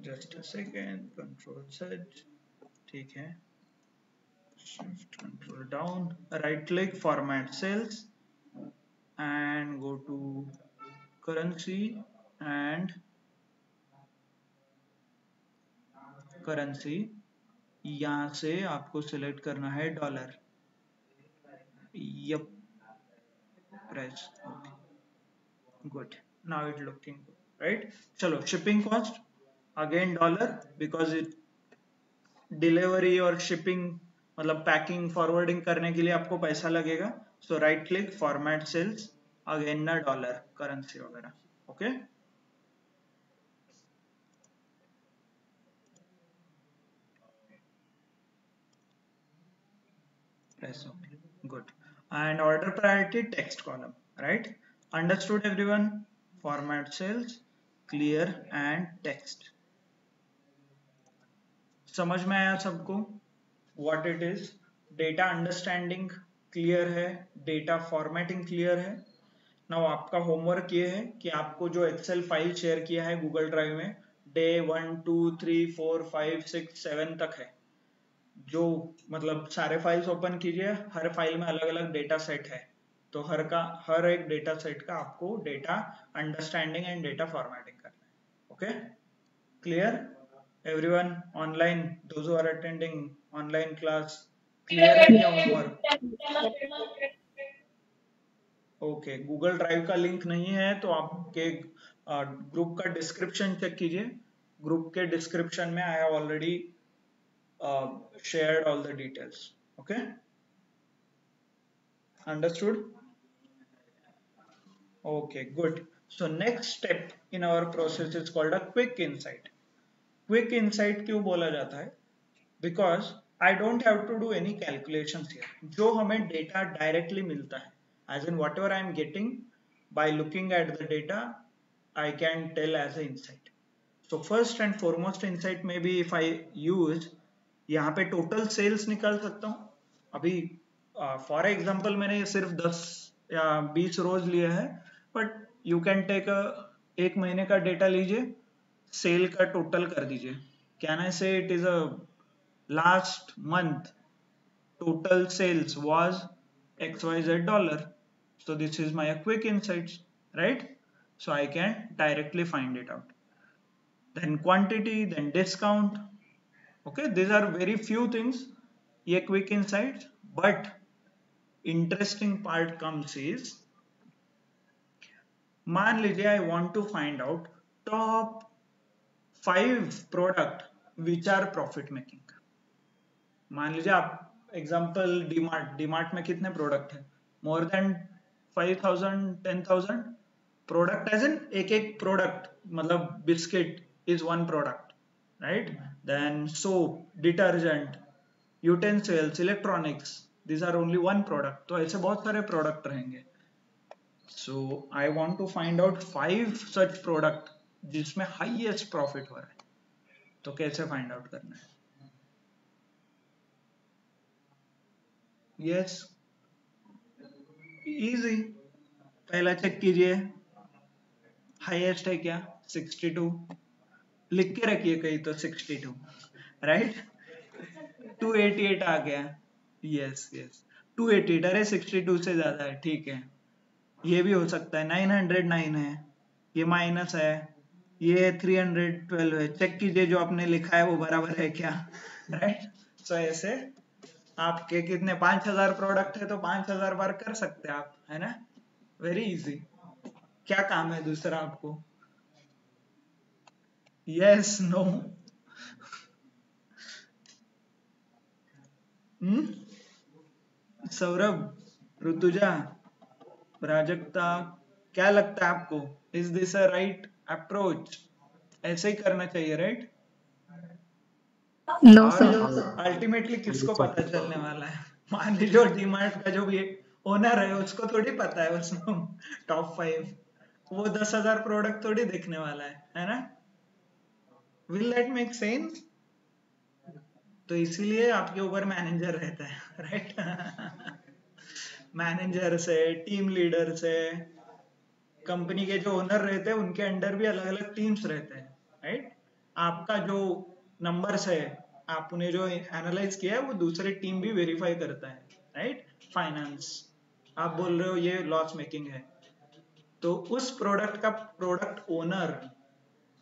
Just a second. Control set. ठीक है. Shift control down. Right click format cells and go to currency and currency. यहाँ से आपको सिलेक्ट करना है dollar. Yep. Press OK. Good. Now it looking good, right? चलो shipping cost again dollar because it delivery और शिपिंग मतलब पैकिंग फॉरवर्डिंग करने के लिए आपको पैसा लगेगा. So right click format cells again ना डॉलर करेंसी वगैरह. Okay press OK. Good. And order priority text column, right? Understood everyone? Format cells, clear and text. समझ में आया सबको? What it is? Data understanding clear है, डेटा फॉर्मेटिंग क्लियर है. नाउ आपका होमवर्क ये है कि आपको जो एक्सेल फाइल शेयर किया है गूगल ड्राइव में डे 1 2 3 4 5 6 7 तक है, जो मतलब सारे फाइल्स ओपन कीजिए. हर फाइल में अलग अलग डेटा सेट है. तो हर एक डेटा सेट का आपको data understanding and data formatting करना है. Okay clear everyone? Online those who are attending online class clear है क्या होमवर्क? ओके गूगल ड्राइव का लिंक नहीं है तो आपके ग्रुप का डिस्क्रिप्शन चेक कीजिए. ग्रुप के डिस्क्रिप्शन में I have already shared all the details. Okay, understood? Okay, good. So next step in our process is called a quick insight. Quick insight क्यों बोला जाता है? Because I don't have to do any calculations here. जो हमें data directly मिलता है, as in whatever I am getting by looking at the data, I can tell as an insight. So first and foremost insight maybe if I use यहाँ पे टोटल सेल्स निकाल सकता हूँ. अभी फॉर एग्जांपल मैंने सिर्फ 10 या 20 रोज लिए हैं, बट यू कैन टेक एक महीने का डेटा लीजिए, सेल का टोटल कर दीजिए. Can I say it is a last month total sales was XYZ dollar. So this is my quick insights, right? So I can directly find it out. Then quantity, then discount. Okay, these are very few things, ये quick insights. But interesting part comes is, मान लीजिए I want to find out top 5 product which are profit making. मान लीजिए आप एग्जांपल डीमार्ट में कितने प्रोडक्ट है? More than 5000 10,000 product. As in एक प्रोडक्ट मतलब biscuit is one product, right? Then soap, detergent, utensils, electronics, these are only one product. तो ऐसे बहुत सारे प्रोडक्ट रहेंगे. So I want to find out 5 such product जिसमें हाईएस्ट प्रॉफिट हो रहा है. तो कैसे फाइंड आउट करना है? Yes easy. पहला चेक कीजिए हाईएस्ट है क्या? 62. लिख के रखिए कहीं तो 62, राइट? 288 आ गया. यस 288. अरे 62 से ज्यादा है, ठीक है. ये भी हो सकता है. 909 है, ये माइनस है, ये 312 है. चेक कीजिए जो आपने लिखा है वो बराबर है क्या, राइट? सो ऐसे आपके कितने 5000 प्रोडक्ट है तो 5000 बार कर सकते हैं आप, है ना? Very easy. क्या काम है दूसरा आपको? यस नो सौरभ, ऋतुजा, प्राजक्ता, क्या लगता है आपको? Is this a right approach? ऐसे ही करना चाहिए, राइट? नो और सर। अल्टीमेटली किसको Yes, sir. पता चलने वाला है? मान लीजिए डीमार्ट का जो भी ओनर है उसको थोड़ी पता है उसमें टॉप 5, वो 10,000 प्रोडक्ट थोड़ी देखने वाला है ना? Will that make sense? तो इसीलिए आपके ऊपर मैनेजर रहता है, राइट? मैनेजर से, टीम लीडर से, कंपनी के जो ओनर रहते हैं उनके अंडर भी अलग अलग टीम्स रहते हैं, राइट? आपका जो नंबर्स है, आपने जो एनालाइज किया है वो दूसरी टीम भी वेरीफाई करता है, राइट? फाइनेंस, आप बोल रहे हो ये लॉस मेकिंग है, तो उस प्रोडक्ट का प्रोडक्ट ओनर,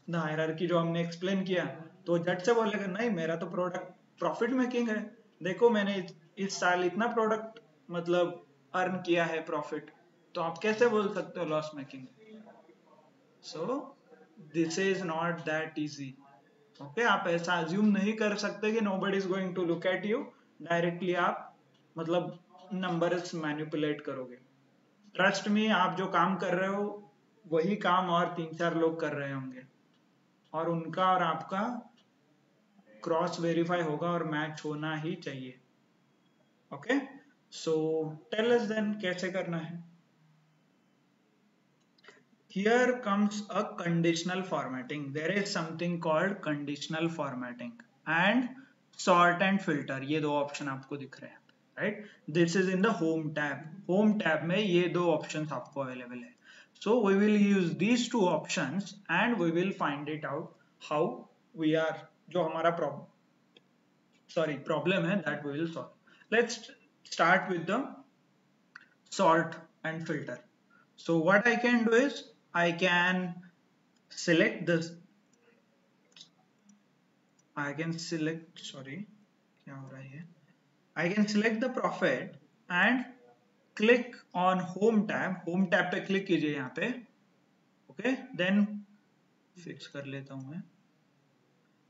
द हायरार्की जो हमने एक्सप्लेन किया, तो झट से बोलेगा नहीं मेरा तो प्रोडक्ट प्रॉफिट मेकिंग है, देखो मैंने इस साल इतना प्रोडक्ट मतलब अर्न किया है प्रॉफिट, तो आप कैसे बोल सकते हो loss making? So this is not that easy, okay? आप ऐसा अज्यूम नहीं कर सकते कि nobody is going to look at you, directly आप मतलब नंबर्स मैनिपुलेट करोगे। ट्रस्ट मी, आप जो काम कर रहे हो वही काम और 3-4 लोग कर रहे होंगे, और उनका और आपका क्रॉस वेरीफाई होगा और मैच होना ही चाहिए, okay? So tell us then कैसे करना है। Here comes a conditional formatting. There is something called conditional formatting and sort and filter. ये दो ऑप्शन आपको दिख रहे हैं, right? This is in the home tab. Home tab में ये दो ऑप्शंस आपको अवेलेबल है. So we will use these two options and we will find it out how we are, जो हमारा problem है, that we will solve. Let's start with the sort and filter. So what I can do is I can select this, I can select, sorry क्या हो रहा है, I can select the profit and click on home tab. home tab पे क्लिक कीजिए यहाँ पे, ओके? देन फिक्स कर लेता हूँ मैं,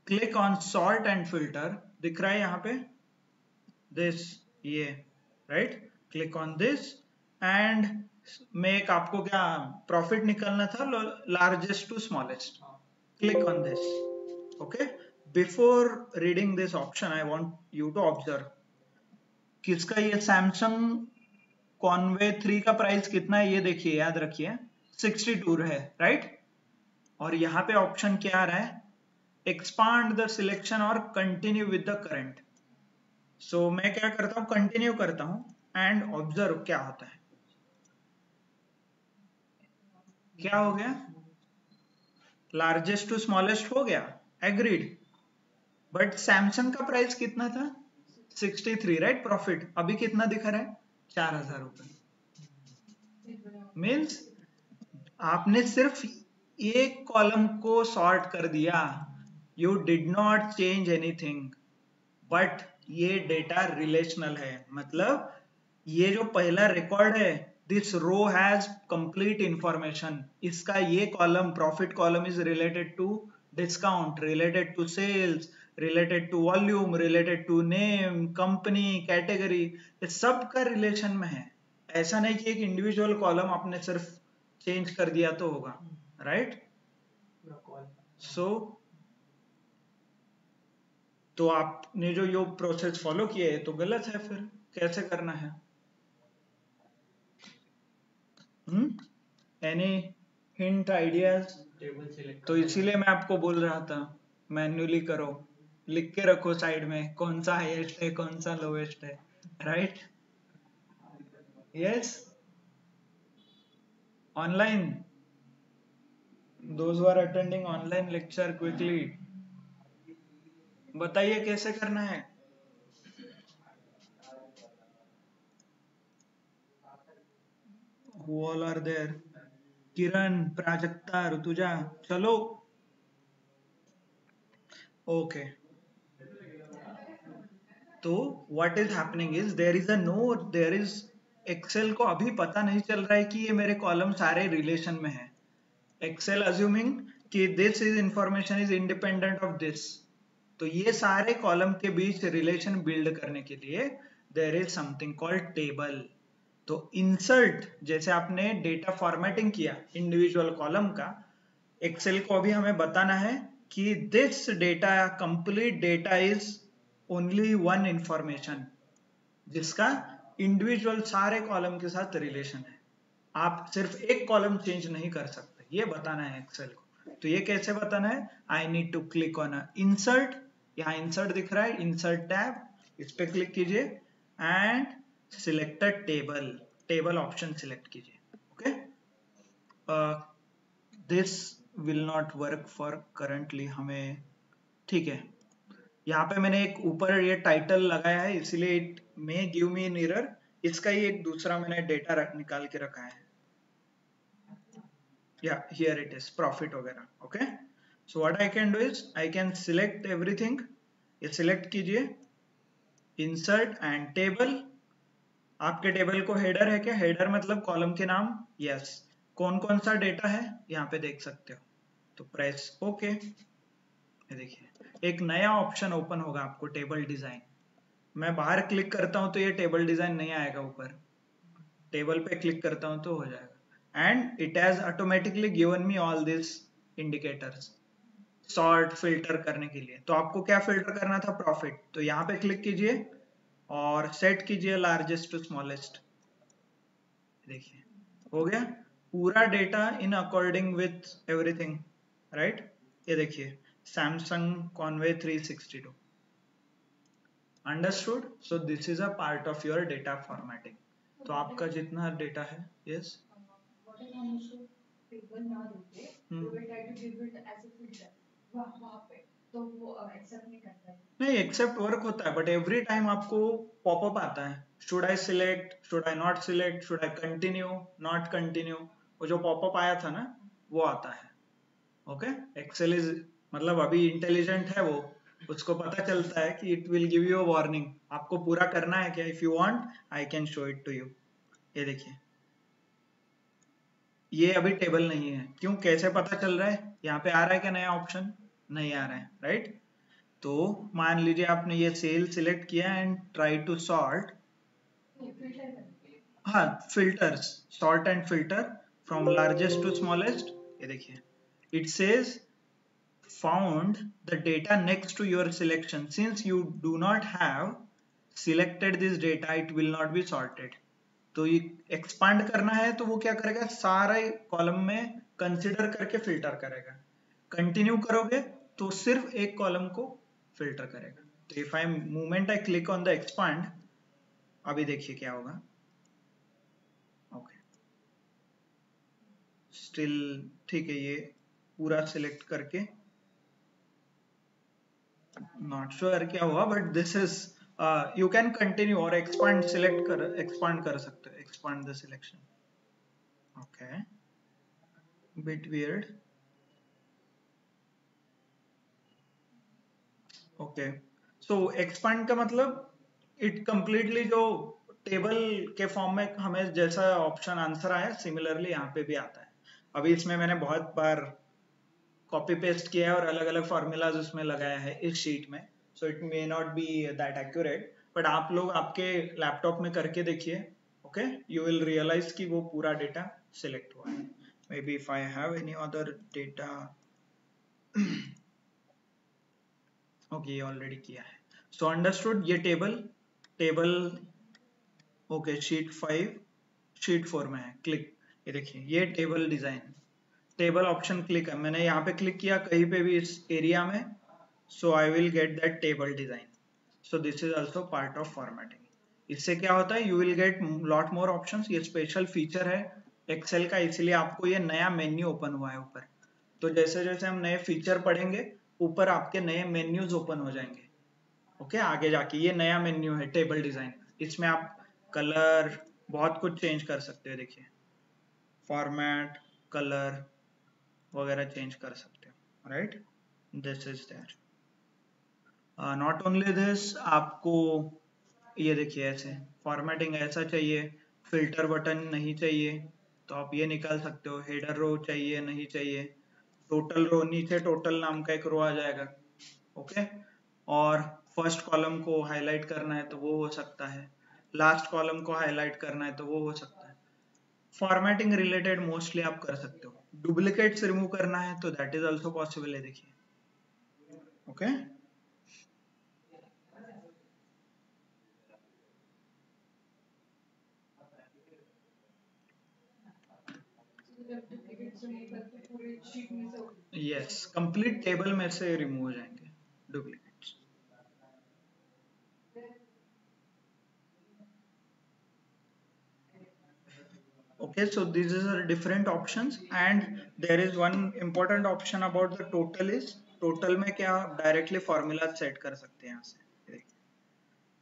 click on sort and filter, दिख रहा है यहाँ पे दिस, ये, right? Click on this and make, आपको क्या प्रॉफिट निकालना था, largest to smallest, click on this, okay? Before reading this option I want you to observe, किसका ये सैमसंग कॉन्वे 3 का प्राइस कितना है ये देखिए, याद रखिए 62 है, राइट? और यहाँ पे ऑप्शन क्या आ रहा है, एक्सपांड द सिलेक्शन और कंटिन्यू विद द करंट। सो मैं क्या करता हूँ, कंटिन्यू करता हूँ एंड ऑब्जर्व क्या होता है, क्या हो गया, लार्जेस्ट टू स्मॉलेस्ट हो गया, एग्रीड, बट सैमसंग का प्राइस कितना था, 63, राइट? प्रॉफिट अभी कितना दिखा रहा है, 4,000 रुपए। मीन्स आपने सिर्फ एक कॉलम को सॉर्ट कर दिया, you did not change anything, but ये डेटा रिलेशनल है, मतलब ये जो पहला रिकॉर्ड है, this row has complete information, इसका ये column, profit column is related to discount, related to sales, related to volume, related to name, company, category, ये सब का रिलेशन में है। ऐसा नहीं कि एक इंडिविजुअल कॉलम आपने सिर्फ चेंज कर दिया तो होगा, राइट? सो तो आपने जो ये प्रोसेस फॉलो किया है तो गलत है, फिर कैसे करना है? Any hint, ideas? तो इसीलिए मैं आपको बोल रहा था मैन्युअली करो, लिख के रखो साइड में कौन सा हाईएस्ट है कौन सा लोएस्ट है, right? Yes, online, those are attending online lecture, quickly बताइए कैसे करना है। Who all are there? किरण, प्राजक्ता, ऋतुजा, चलो, ओके। तो what is happening is there is a no, there is, Excel को अभी पता नहीं चल रहा है कि ये मेरे कॉलम सारे रिलेशन में है। एक्सेल अज्यूमिंग कि this is information is independent of this. तो ये सारे कॉलम के बीच रिलेशन बिल्ड करने के लिए there is something called table. तो इंसर्ट, जैसे आपने डेटा फॉर्मेटिंग किया इंडिविजुअल कॉलम का, एक्सेल को अभी हमें बताना है कि this data, complete data is only one information जिसका इंडिविजुअल सारे कॉलम के साथ रिलेशन है। आप सिर्फ एक कॉलम चेंज नहीं कर सकते, ये बताना है एक्सेल को। तो ये कैसे बताना है? I need to click on insert, यहाँ इंसर्ट दिख रहा है, इंसर्ट टैब, इस पे क्लिक कीजिए and select a table, table option select कीजिए। Okay, this will not work for currently, हमें ठीक है। यहाँ पे मैंने एक ऊपर ये टाइटल लगाया है इसीलिए it may give me an error, इसका ही एक दूसरा मैंने डेटा निकाल के रखा है। Yeah, here it is, profit वगैरह। okay, so what I can do is I can select everything, ये select कीजिए, insert and table। आपके टेबल को हेडर है क्या? हेडर मतलब कॉलम के नाम, यस। कौन कौन सा डेटा है यहाँ पे देख सकते हो, तो प्रेस ओके। ये देखिए एक नया ऑप्शन ओपन होगा आपको, टेबल डिजाइन। मैं बाहर क्लिक करता हूँ तो ये टेबल डिजाइन नहीं आएगा, ऊपर टेबल पे क्लिक करता हूँ तो हो जाएगा। and it has automatically given me all these indicators sort filter करने के लिए। तो आपको क्या फिल्टर करना था? प्रॉफिट। तो यहाँ पे क्लिक कीजिए और सेट कीजिए लार्जेस्ट टू स्मॉलेस्ट। देखिए हो गया पूरा data in according with everything, right. ये देखिए Samsung Conway 362, understood. So this is a part of your data formatting. तो आपका जितना डेटा है, यस, what if हम उसको टेबल ना देके we will try to give it as a filter वहाँ पे, तो वो एक्सेप्ट नहीं करता है। नहीं, एक्सेप्ट वर्क होता है बट एवरी टाइम आपको पॉपअप आता है, should I select, should I not select, should I continue, not continue, वो जो पॉपअप आया था ना वो आता है। ओके, एक्सेल इज मतलब अभी इंटेलिजेंट है वो, उसको पता चलता है कि it will give you a warning, आपको पूरा करना है क्या? If you want I can show it to you. ये देखिए ये अभी टेबल नहीं है, क्यों? कैसे पता चल रहा है? यहाँ पे आ रहा है क्या नया ऑप्शन? नहीं आ रहा है, राइट। तो मान लीजिए आपने ये सेल सिलेक्ट किया एंड ट्राई टू सॉर्ट, हाँ filters, sort and filter from largest to smallest. ये देखिए it says found the data next to your selection, since you do not have selected this data it will not be sorted। तो ये एक्सपांड करना है तो वो क्या करेगा? सारे कॉलम में कंसिडर करके फिल्टर करेगा। कंटिन्यू करोगे तो सिर्फ एक कॉलम को फिल्टर करेगा। तो if eye movement I click on the expand, अभी देखिए क्या होगा। ओके स्टिल ठीक है, ये पूरा सिलेक्ट करके नॉट श्योर क्या हुआ but this is you can continue और एक्सपांड सिलेक्ट कर, एक्सपांड कर सकते हो, expand the selection. Okay bit weird. Okay so expand का मतलब इट कंप्लीटली जो टेबल के फॉर्म में हमें जैसा ऑप्शन आंसर आया सिमिलरली यहाँ पे भी आता है। अभी इसमें मैंने बहुत बार कॉपी पेस्ट किया है और अलग अलग फॉर्मूलाज उसमें लगाया है इस शीट में, so it may not be that accurate, but आप लोग आपके लैपटॉप में करके देखिए। ओके यू विल रियलाइज कि वो पूरा डेटा सिलेक्ट हुआ है। May be if I have any other data, okay ये ऑलरेडी किया है। सो अंडरस्टूड, ये टेबल ओके शीट 5 शीट 4 में है, क्लिक। ये देखिए ये table design, table option click है, मैंने यहाँ पे क्लिक किया कहीं पे भी इस एरिया में, so I will get that table design. So this is also part of formatting. इससे क्या होता है? You will get lot more options. ये स्पेशल फीचर है एक्सेल का, इसलिए आपको ये नया मेन्यू ओपन हुआ है ऊपर। तो जैसे जैसे हम नए फीचर पढ़ेंगे ऊपर आपके नए मेन्यूज ओपन हो जाएंगे। ओके आगे जाके ये नया मेन्यू है टेबल डिजाइन, इसमें आप कलर बहुत कुछ चेंज कर सकते हो। देखिए फॉर्मेट, कलर वगैरह चेंज कर सकते हो, right. This is there. Not only this, आपको ये देखिए ऐसे फॉर्मेटिंग ऐसा चाहिए, फिल्टर बटन नहीं चाहिए तो आप ये निकाल सकते हो, हेडर रो चाहिए नहीं चाहिए टोटल रो नीचे टोटल नाम का एक रो आ जाएगा, ओके। और फर्स्ट कॉलम को हाईलाइट करना है तो वो हो सकता है, लास्ट कॉलम को हाईलाइट करना है तो वो हो सकता है। फॉर्मेटिंग रिलेटेड मोस्टली आप कर सकते हो। डुप्लीकेट्स रिमूव करना है तो दैट इज ऑल्सो पॉसिबल है, देखिए, ओके। जब डुप्लीकेट से नहीं करते पूरे शीट में से यस, कंप्लीट टेबल में से रिमूव हो जाएंगे duplicates. Okay, so these are different options, and there is one important option about the total is total में क्या directly formula set कर सकते हैं यहाँ से।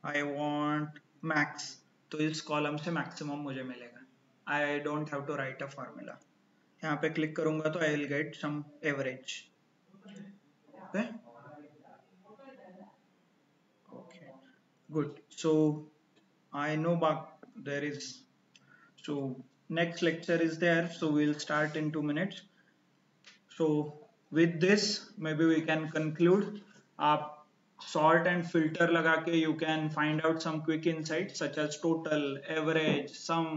I want max, तो इस कॉलम से maximum मुझे मिलेगा। I don't have to write a formula। यहाँ पे क्लिक करूंगा तो I will get some average। Okay, okay, good। So I know there is, so next lecture is there, so we'll start in 2 minutes। So with this maybe we can conclude। आप sort and filter लगा के you can find out some quick insights such as total, average, sum,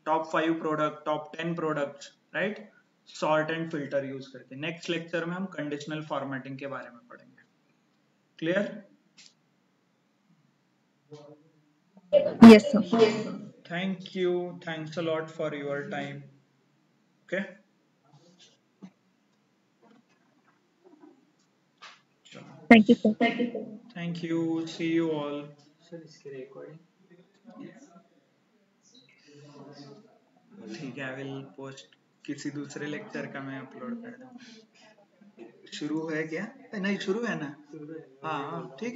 top 5 product, top 10 products, right? Sort and filter use करके next lecture में हम conditional formatting के बारे में पढ़ेंगे। Clear? Yes, sir. Thank you, thanks a lot for your time। Okay, Thank you, sir. thank you, see you all। ठीक है, आई विल पोस्ट किसी दूसरे लेक्चर का मैं अपलोड कर दूँ। शुरू है क्या? नहीं, शुरू है ना? हाँ हाँ, ठीक है।